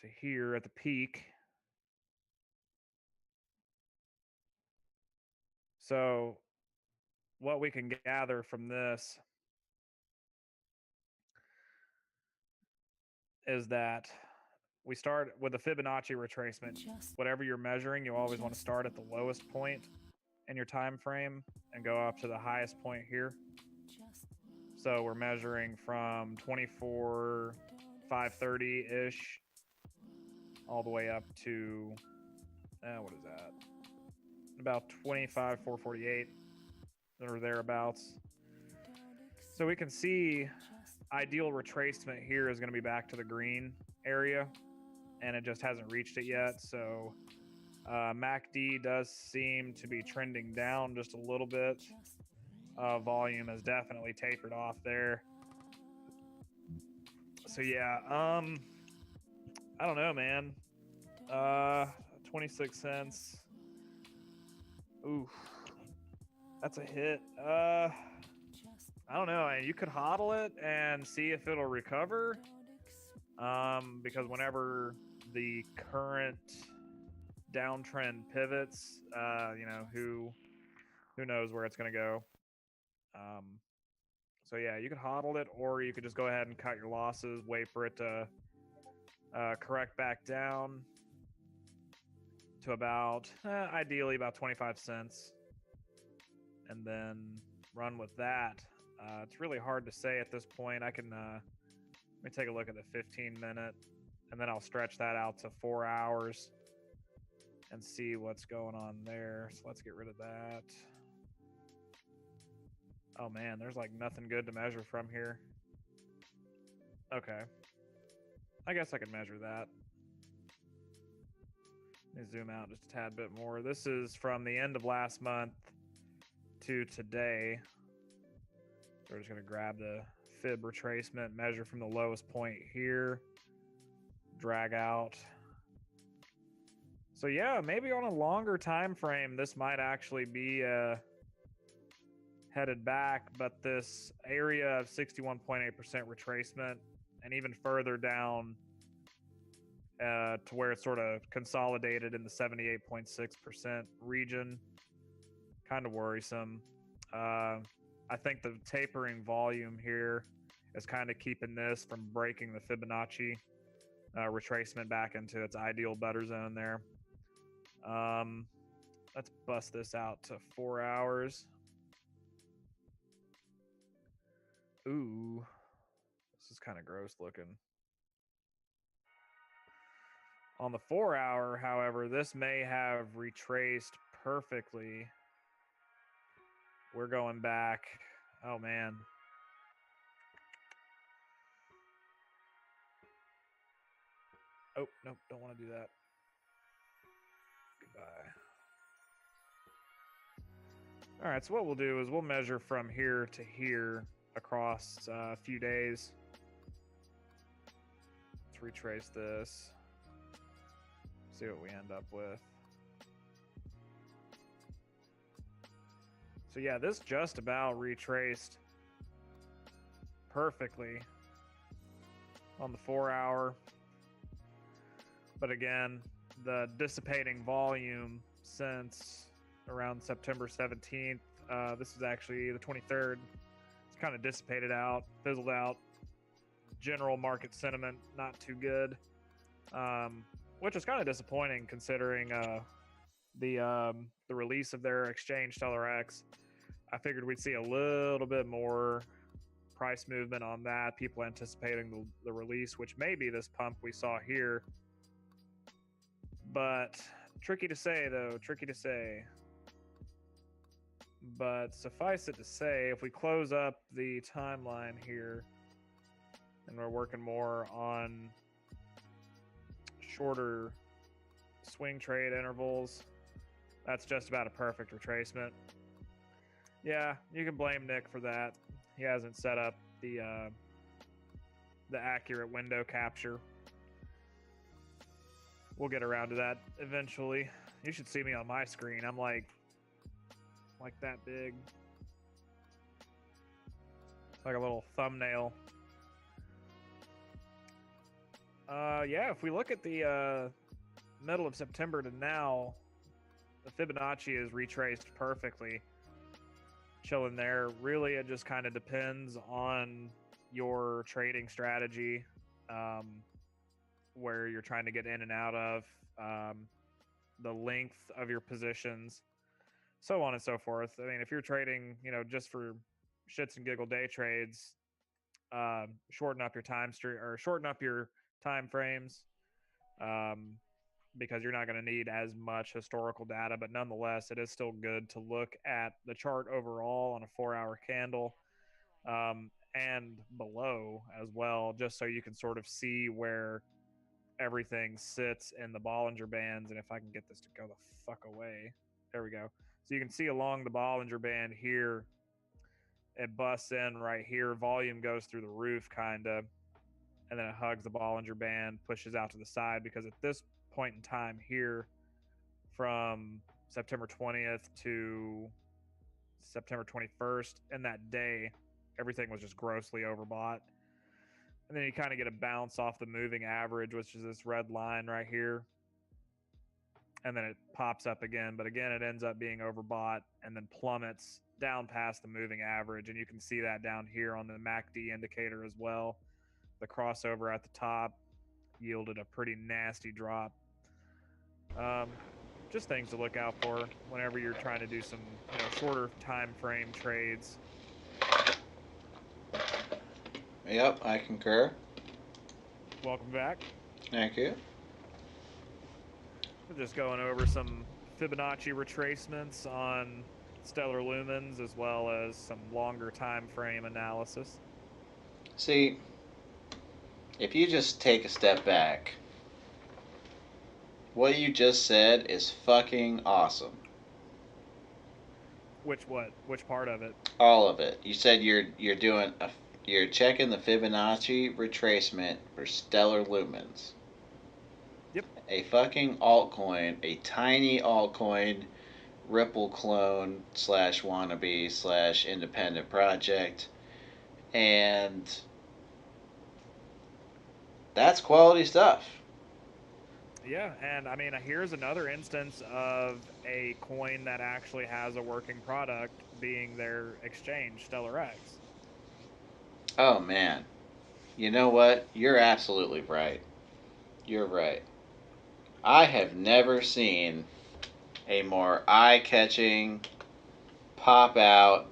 to here at the peak. So what we can gather from this is that we start with a Fibonacci retracement. Whatever you're measuring, you always want to start at the lowest point in your time frame and go up to the highest point here. So we're measuring from 24,530 ish all the way up to what is that? About 25,448 or thereabouts. So we can see ideal retracement here is going to be back to the green area, and it just hasn't reached it yet. So MACD does seem to be trending down just a little bit. Volume has definitely tapered off there. So yeah, I don't know, man. 26 cents. Ooh, that's a hit. I don't know. You could hodl it and see if it'll recover. Because whenever the current downtrend pivots, who knows where it's going to go. Um, so yeah, you could hodl it, or you could just go ahead and cut your losses, wait for it to correct back down to about, ideally about 25 cents. and then run with that. It's really hard to say at this point. I can let me take a look at the 15-minute, and then I'll stretch that out to 4 hours and see what's going on there. So let's get rid of that. Oh man, there's like nothing good to measure from here. Okay. I guess I could measure that. Let me zoom out just a tad bit more. This is from the end of last month to today. So we're just going to grab the fib retracement, measure from the lowest point here, drag out. So yeah, maybe on a longer time frame, this might actually be headed back, but this area of 61.8% retracement and even further down to where it's sort of consolidated in the 78.6% region, kind of worrisome. I think the tapering volume here is kind of keeping this from breaking the Fibonacci retracement back into its ideal butter zone there. Let's bust this out to 4 hours. Ooh, this is kind of gross looking. On the 4 hour, however, this may have retraced perfectly. We're going back. Oh, man. Oh, nope, don't want to do that. Goodbye. All right, so what we'll do is we'll measure from here to here across a few days. Let's retrace this. See what we end up with. So yeah, this just about retraced perfectly on the 4 hour. But again, the dissipating volume since around September 17th, this is actually the 23rd, it's kind of dissipated out, fizzled out. General market sentiment, not too good. Which is kind of disappointing considering the release of their exchange Stellar X. I figured we'd see a little bit more price movement on that. People anticipating the release, which may be this pump we saw here. But tricky to say, though. Tricky to say. But suffice it to say, if we close up the timeline here, and we're working more on shorter swing trade intervals, that's just about a perfect retracement. Yeah, you can blame Nick for that. He hasn't set up the accurate window capture. We'll get around to that eventually. You should see me on my screen. I'm like that big. Like a little thumbnail. Yeah, if we look at the middle of September to now, the Fibonacci is retraced perfectly. Chilling there. Really, it just kind of depends on your trading strategy, where you're trying to get in and out of, the length of your positions, so on and so forth. I mean, if you're trading, just for shits and giggle day trades, shorten up your shorten up your time frames, because you're not going to need as much historical data, but nonetheless, it is still good to look at the chart overall on a 4-hour candle, and below as well, just so you can sort of see where everything sits in the Bollinger Bands. And if I can get this to go the fuck away, there we go. So you can see along the Bollinger Band here, it busts in right here, volume goes through the roof kind of, and then it hugs the Bollinger Band, pushes out to the side, because at this point in time here, from September 20th to September 21st, in that day, everything was just grossly overbought. And then you kind of get a bounce off the moving average, which is this red line right here. And then it pops up again. But again, it ends up being overbought and then plummets down past the moving average. And you can see that down here on the MACD indicator as well. The crossover at the top yielded a pretty nasty drop. just things to look out for whenever you're trying to do some, shorter time frame trades. Yep, I concur. Welcome back. Thank you. We're just going over some Fibonacci retracements on stellar lumens as well as some longer time frame analysis. See, if you just take a step back, what you just said is fucking awesome. Which what? Which part of it? All of it. You said you're checking the Fibonacci retracement for stellar lumens. Yep. A fucking altcoin, a tiny altcoin, Ripple clone / wannabe / independent project, and that's quality stuff. Yeah, and I mean, here's another instance of a coin that actually has a working product, being their exchange, Stellar X. Oh man. You know what? You're absolutely right. You're right. I have never seen a more eye catching, pop out,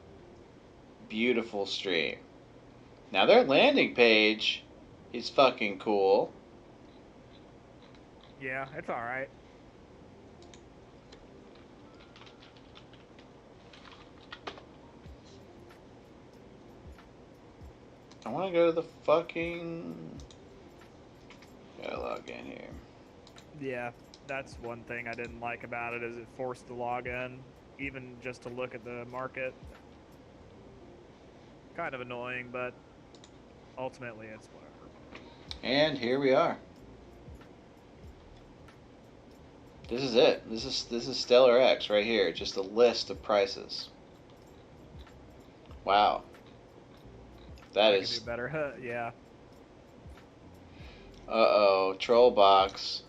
beautiful stream. Now, their landing page is fucking cool. Yeah, it's all right. I want to go to the fucking. Gotta log in here. Yeah, that's one thing I didn't like about it is it forced the login, even just to look at the market. Kind of annoying, but ultimately it's whatever. And here we are. This is it. This is Stellar X right here. Just a list of prices. Wow. That I is. could do better. Yeah. Uh-oh. Troll box.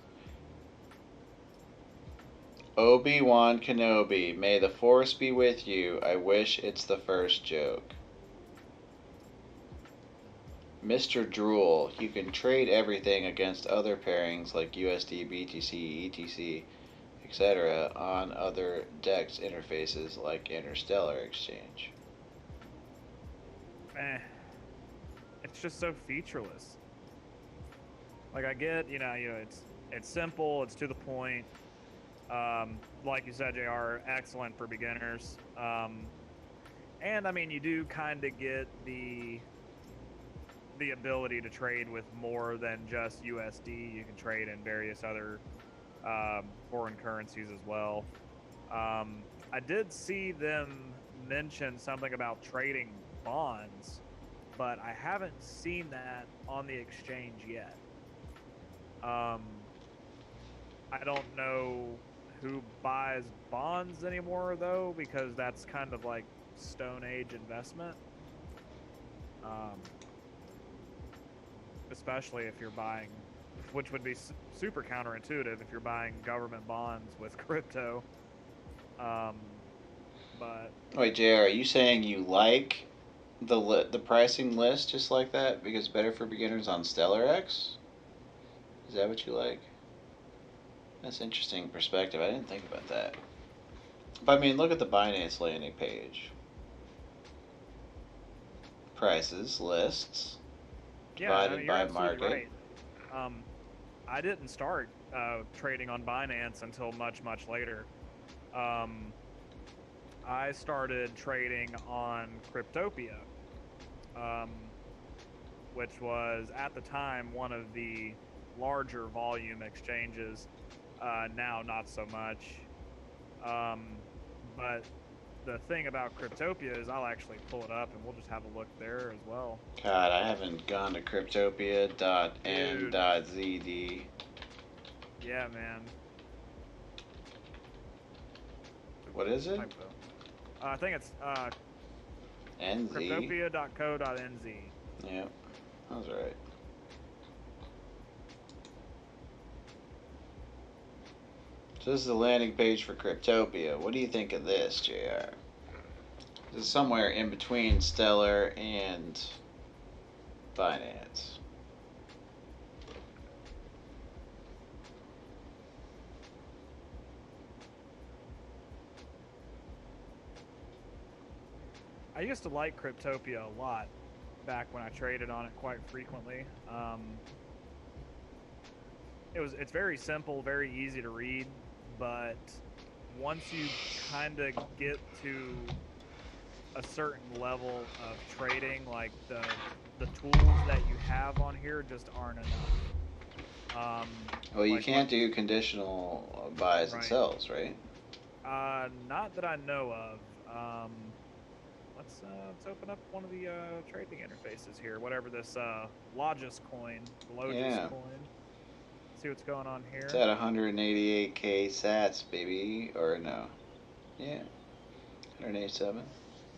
Obi-Wan Kenobi. May the Force be with you. I wish it's the first joke. Mr. Drool. You can trade everything against other pairings like USD, BTC, ETC, etc. on other DEX interfaces like Interstellar Exchange. It's just so featureless. Like I get, it's simple, it's to the point. Like you said, JR, excellent for beginners. And I mean, you do kind of get the ability to trade with more than just USD. You can trade in various other foreign currencies as well. I did see them mention something about trading bonds, but I haven't seen that on the exchange yet. I don't know who buys bonds anymore though, because that's kind of like Stone Age investment. Especially if you're buying, which would be super counterintuitive if you're buying government bonds with crypto. But Wait, JR, are you saying you like the pricing list just like that because better for beginners on Stellar X? Is that what you like? That's interesting perspective. I didn't think about that. But I mean, look at the Binance landing page. Prices, lists, divided you're by absolutely market. right. I didn't start trading on Binance until much later. I started trading on Cryptopia, um, which was at the time one of the larger volume exchanges. Now, not so much. But the thing about Cryptopia is I'll actually pull it up and we'll just have a look there as well. God, I haven't gone to cryptopia.n.zd. Yeah, man. What is it? Typo. I think it's NZ? cryptopia.co.nz. Yep, that was right. So this is the landing page for Cryptopia. What do you think of this, JR? This is somewhere in between Stellar and Binance. I used to like Cryptopia a lot back when I traded on it quite frequently. It's very simple, very easy to read, but once you kind of get to a certain level of trading, like the tools that you have on here just aren't enough. Well, you Like can't do conditional buys and right? sells, right? Not that I know of. Let's open up one of the trading interfaces here. Whatever this Logis coin, Logis Yeah. coin. See what's going on It's here. at 188k sats, baby. Or no. Yeah. 187.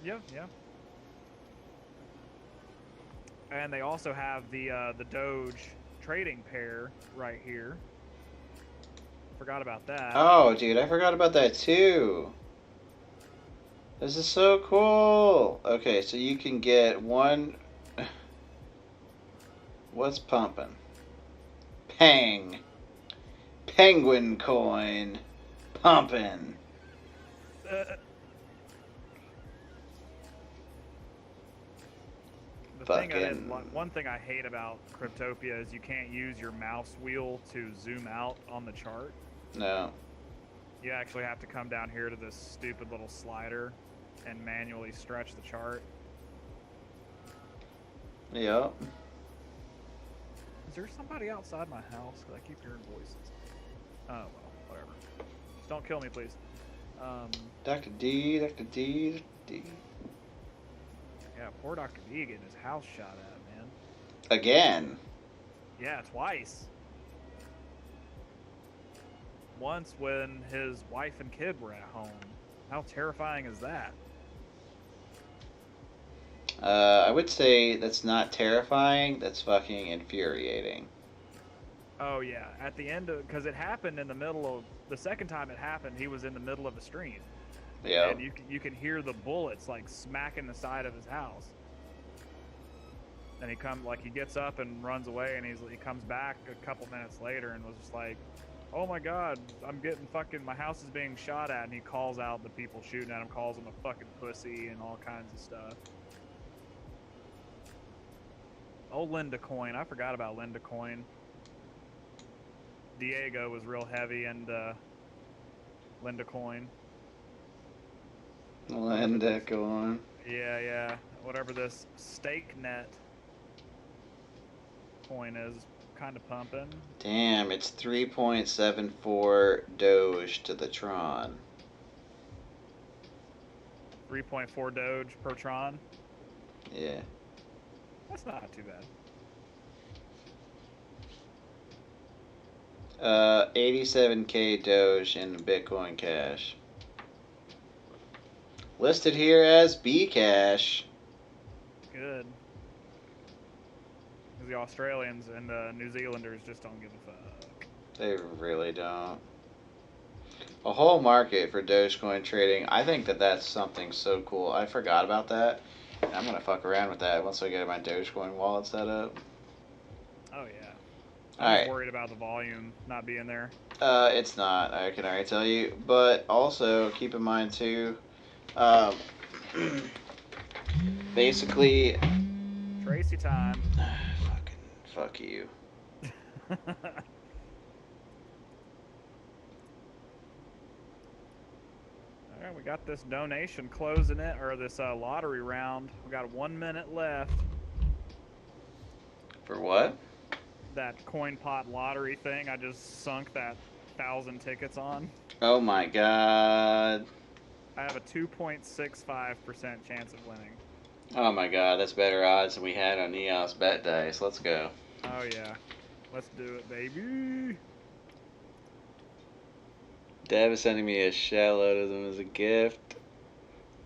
Yeah, yeah. And they also have the Doge trading pair right here. Forgot about that. Oh, dude, I forgot about that too. This is so cool. Okay, so you can get one. What's pumping? Pang. Penguin coin. Pumping. One thing I hate about Cryptopia is you can't use your mouse wheel to zoom out on the chart. No. You actually have to come down here to this stupid little slider and manually stretch the chart. Yep. Is there somebody outside my house? Because I keep hearing voices. Oh, well, whatever. Just don't kill me, please. Dr. D, Dr. D, Dr. D. Yeah, poor Dr. D getting his house shot at, man. Again. Yeah, twice. Once when his wife and kid were at home. How terrifying is that? I would say that's not terrifying. That's fucking infuriating. Oh yeah, at the end of because it happened in the middle of the second time it happened. He was in the middle of the stream. Yeah. And you can hear the bullets like smacking the side of his house. And he gets up and runs away, and he comes back a couple minutes later and was just like, "Oh my god, I'm getting my house is being shot at," and he calls out the people shooting at him, calls them a fucking pussy and all kinds of stuff. Oh, Linda Coin, I forgot about Linda Coin. Diego was real heavy and Linda Coin. Linda Coin. Yeah. Whatever this stake net coin is kind of pumping. Damn, it's 3.74 Doge to the Tron. 3.4 Doge per Tron. Yeah. That's not too bad. 87k Doge in Bitcoin Cash. Listed here as B Cash. Good. Because the Australians and the New Zealanders just don't give a fuck. They really don't. A whole market for Dogecoin trading. I think that's something so cool. I forgot about that. I'm gonna fuck around with that once I get my Dogecoin wallet set up. Oh yeah. I'm just worried about the volume not being there. It's not. I can already tell you. But also keep in mind too. Basically. Tracy time. Fuck you. Alright, we got this donation closing it, or this lottery round. We got 1 minute left. For what? That coin pot lottery thing I just sunk that 1,000 tickets on. Oh my god. I have a 2.65% chance of winning. Oh my god, that's better odds than we had on EOS Bet Dice. Let's go. Oh yeah. Let's do it, baby. Dev is sending me a shitload of them as a gift.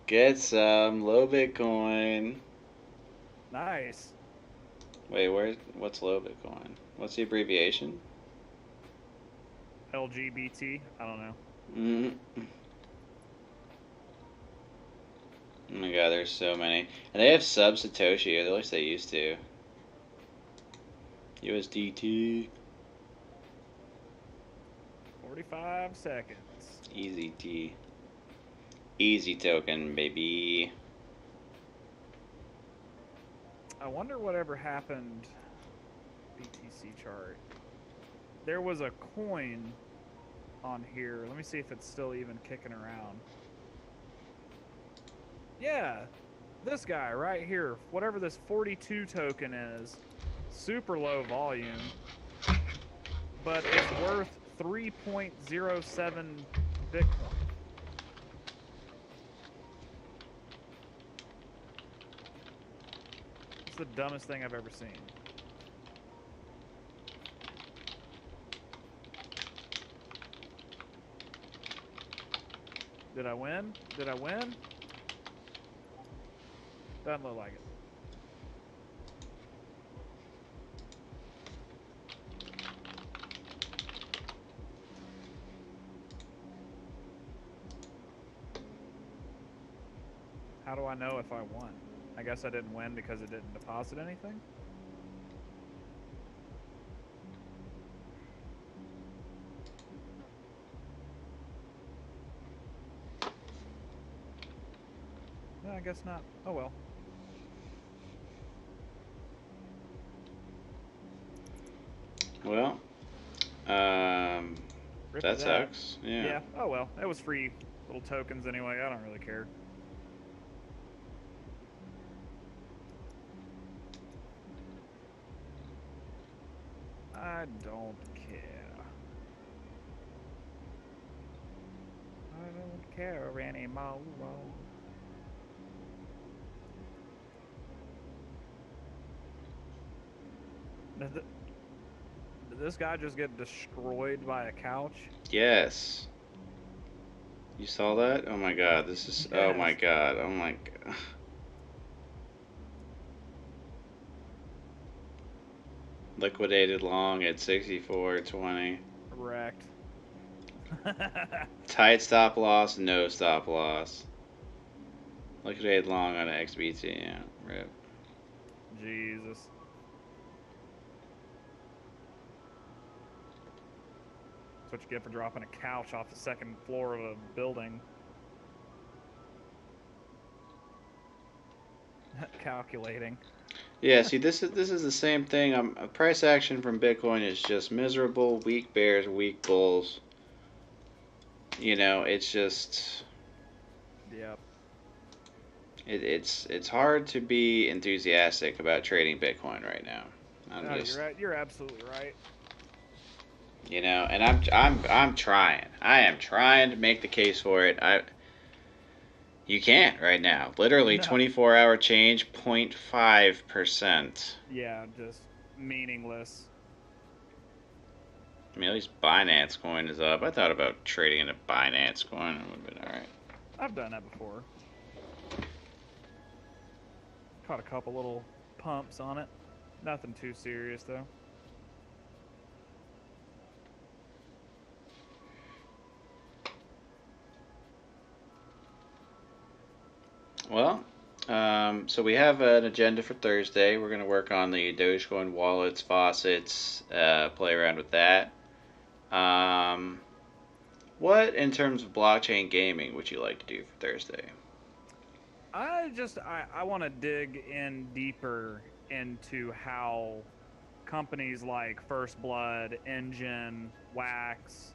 Get some low Bitcoin. Nice. Wait, what's low Bitcoin? What's the abbreviation? LGBT. I don't know. Mm-hmm. Oh my god, there's so many. And they have sub Satoshi, or at least they used to. USDT. 45 seconds. Easy T. Easy token, baby. I wonder whatever happened. BTC chart. There was a coin on here. Let me see if it's still even kicking around. Yeah, this guy right here, whatever this 42 token is, super low volume, but it's worth 3.07 Bitcoin. It's the dumbest thing I've ever seen. Did I win? Did I win? Doesn't look like it. How do I know if I won? I guess I didn't win because it didn't deposit anything? No, I guess not. Oh well. Well, Rip that to sucks. Yeah. Yeah. Oh well. It was free little tokens anyway. I don't really care. I don't care. I don't care anymore. Did this guy just get destroyed by a couch? Yes. You saw that? Oh my god, this is. Oh my Yes. god. Oh my god. Liquidated long at 64.20. Wrecked. Tight stop loss, no stop loss. Liquidated long on XBT. Yeah. Rip. Jesus. That's what you get for dropping a couch off the second floor of a building. Calculating. Yeah, see, this is the same thing. Price action from Bitcoin is just miserable. Weak bears, weak bulls. You know, it's just Yep. it's hard to be enthusiastic about trading Bitcoin right now. I'm No, just, you're absolutely right. you know, and I'm trying. I am trying to make the case for it. You can't right now. Literally No. 24-hour change 0.5%. Yeah, just meaningless. I mean, at least Binance coin is up. I thought about trading in a Binance coin. It would have been alright. I've done that before. Caught a couple little pumps on it. Nothing too serious though. Well, so we have an agenda for Thursday. We're going to work on the Dogecoin wallets, faucets, play around with that. What, in terms of blockchain gaming, would you like to do for Thursday? I want to dig in deeper into how companies like First Blood, Engine, Wax,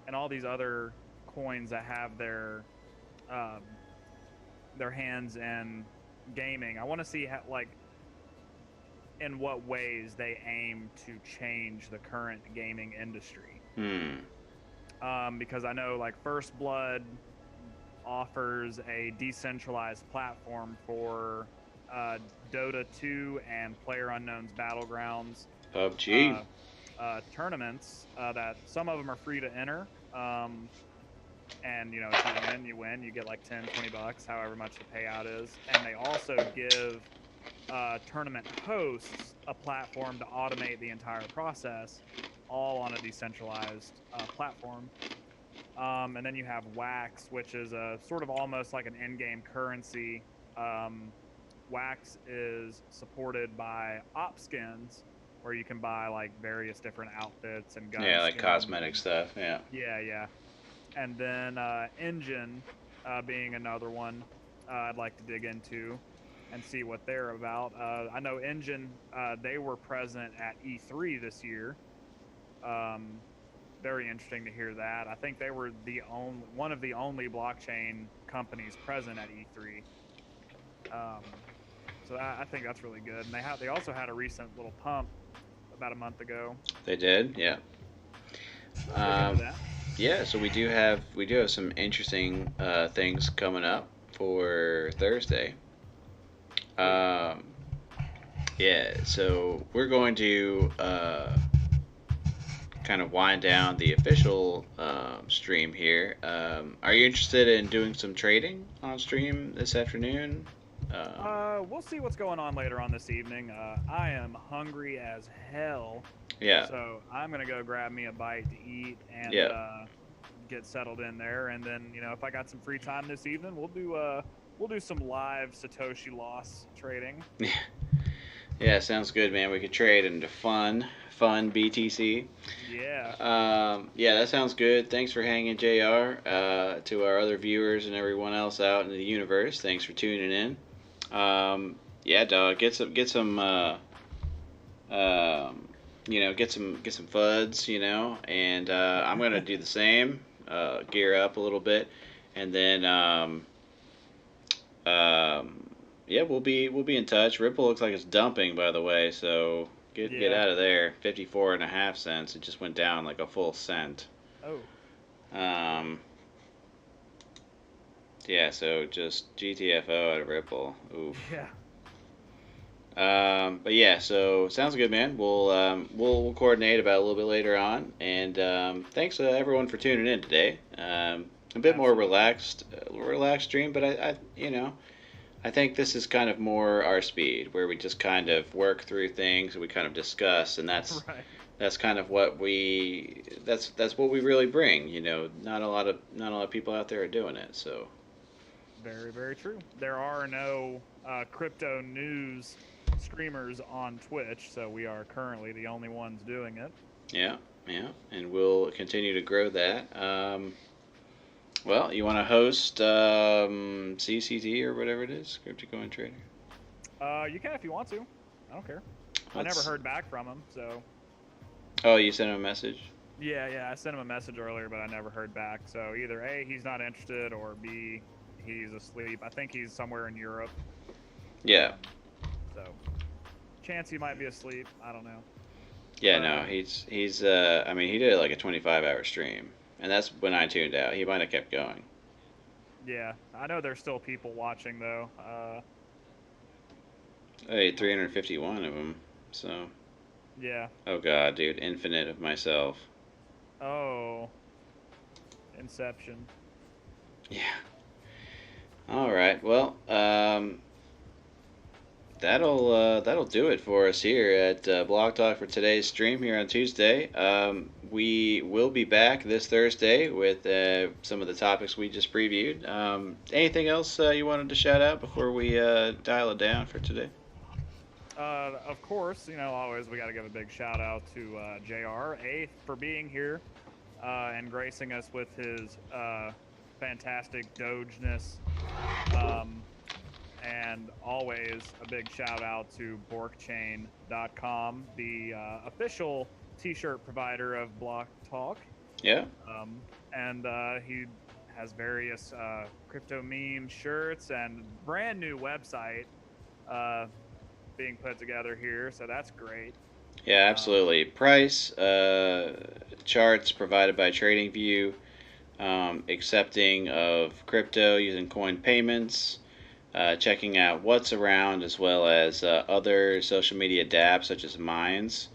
and all these other coins that have um, their hands in gaming. I want to see how, like, in what ways they aim to change the current gaming industry. Because I know, like, First Blood offers a decentralized platform for Dota 2 and PlayerUnknown's Battlegrounds PUBG. tournaments that some of them are free to enter. And, you know, if you win, you get like 10, 20 bucks, however much the payout is. And they also give tournament hosts a platform to automate the entire process, all on a decentralized platform. And then you have Wax, which is a sort of almost like an in-game currency. Wax is supported by op skins, where you can buy like various different outfits and gun Yeah, like skins. cosmetic stuff. Yeah. Yeah. And then Engine being another one I'd like to dig into. and see what they're about. I know Engine, they were present at E3 this year. Um, Very interesting to hear that. I think they were the only one of the only blockchain companies present at E3. Um, so I think that's really good. And they also had a recent little pump about a month ago. They did, yeah. Look into Um, that. yeah, so we do have some interesting things coming up for Thursday. Oh yeah. Um, yeah, so we're going to kind of wind down the official stream here. Are you interested in doing some trading on stream this afternoon? Um, We'll see what's going on later on this evening. I am hungry as hell, yeah, so I'm gonna go grab me a bite to eat and yeah, get settled in there. And then if I got some free time this evening, we'll do some live Satoshi loss trading. yeah. Sounds good, man. We could trade into fun BTC. Yeah, Yeah, that sounds good. Thanks for hanging, Jr. To our other viewers and everyone else out in the universe, thanks for tuning in. Yeah, dog, get some, get some fuds, and I'm gonna do the same. Gear up a little bit, and then, um, yeah, we'll be in touch. Ripple looks like it's dumping, by the way, so get yeah. out of there. 54.5 cents. It just went down like a full cent. Oh, Um, yeah, so just GTFO out of Ripple. Oof. yeah. But yeah, so sounds good, man. We'll coordinate about a little bit later on, and thanks everyone for tuning in today. A bit more Absolutely. relaxed stream, but I think this is kind of more our speed, where we just kind of work through things and we kind of discuss, and Right. that's kind of what that's what we really bring. Not a lot of people out there are doing it, so Very, very true. There are no crypto news streamers on Twitch, so we are currently the only ones doing it. yeah, yeah, and we'll continue to grow that. Well, you want to host CCT or whatever it is, Crypto Coin Trader? You can if you want to. I don't care. I never Let's. heard back from him, so Oh, you sent him a message. yeah. I sent him a message earlier, but I never heard back. So either A, he's not interested, or B, he's asleep. I think he's somewhere in Europe. Yeah, Um, so chance he might be asleep. I don't know. yeah, But no, he's. I mean, he did like a 25-hour stream, and that's when I tuned out. He might have kept going. yeah, I know there's still people watching though. Hey, 351 of them. So, Yeah. oh god, dude, infinite of myself. Oh, Inception. Yeah. All right. Well, that'll do it for us here at Blog Talk for today's stream here on Tuesday. We will be back this Thursday with some of the topics we just previewed. Anything else you wanted to shout out before we dial it down for today? Of course, always we got to give a big shout out to JR, for being here and gracing us with his fantastic dogeness. Um, and always a big shout out to borkchain.com, the official t-shirt provider of Block Talk. Yeah. And he has various crypto meme shirts and brand new website being put together here, so that's great. Yeah, absolutely. Price charts provided by TradingView, accepting of crypto using coin payments, checking out what's around as well as other social media dApps such as Minds.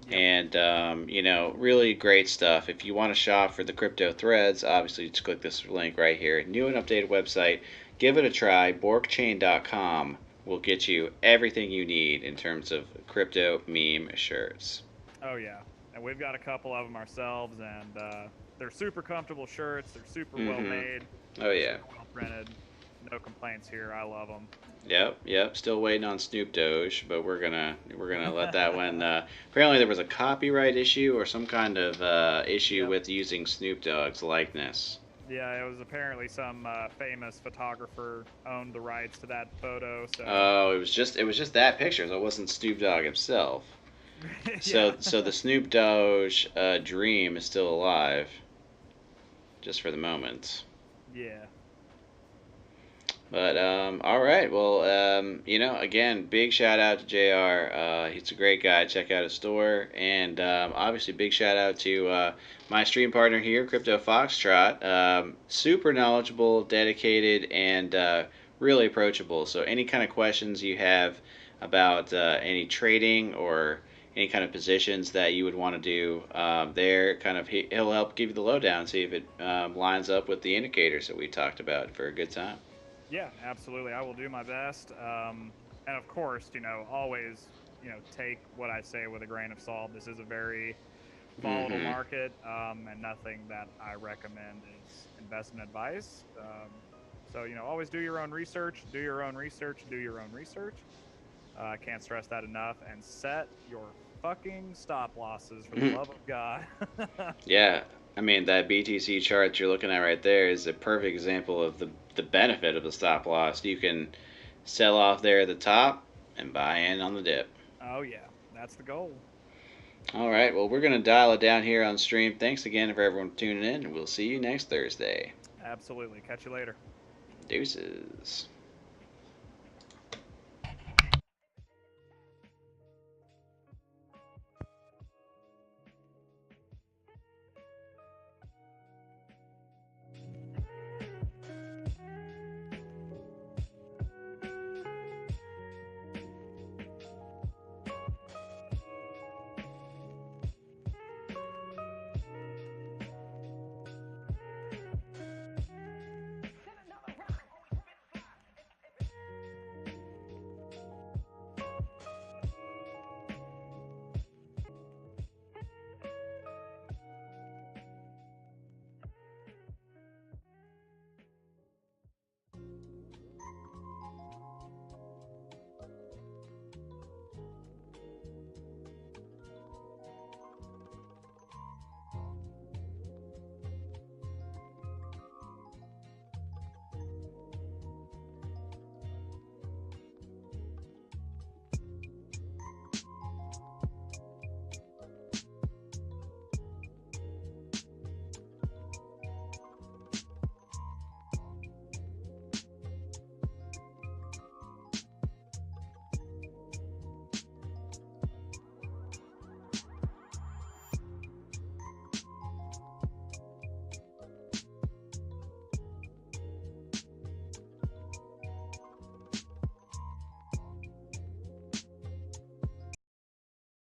Yep. And, really great stuff. If you want to shop for the crypto threads, obviously just click this link right here. New and updated website. Give it a try. Borkchain.com will get you everything you need in terms of crypto meme shirts. Oh yeah, and we've got a couple of them ourselves, and they're super comfortable shirts. They're super well Mm-hmm. made. Oh, yeah. Super well printed. No complaints here. I love them. Yep. Still waiting on Snoop Doge, but we're gonna let that one. Apparently, there was a copyright issue or some kind of issue Yep. with using Snoop Dogg's likeness. Yeah, it was apparently some famous photographer owned the rights to that photo. So Oh, it was just that picture. So it wasn't Snoop Dogg himself. yeah, So the Snoop Dogg dream is still alive, just for the moment. yeah. But all right, well, again, big shout out to Jr. He's a great guy. Check out his store, and obviously, big shout out to my stream partner here, Crypto Foxtrot. Super knowledgeable, dedicated, and really approachable. So, any kind of questions you have about any trading or any kind of positions that you would want to do there, he'll help give you the lowdown, see if it lines up with the indicators that we talked about for a good time. Yeah, absolutely. I will do my best. And of course, always, take what I say with a grain of salt. This is a very volatile Mm-hmm. market, and nothing that I recommend is investment advice. So, always do your own research, do your own research, do your own research. I can't stress that enough. And set your fucking stop losses for the love of God. Yeah, I mean that BTC chart you're looking at right there is a perfect example of the benefit of the stop loss. You can sell off there at the top and buy in on the dip. Oh, yeah, that's the goal. All right, well we're gonna dial it down here on stream. Thanks again for everyone tuning in, and we'll see you next Thursday. Absolutely. Catch you later. Deuces.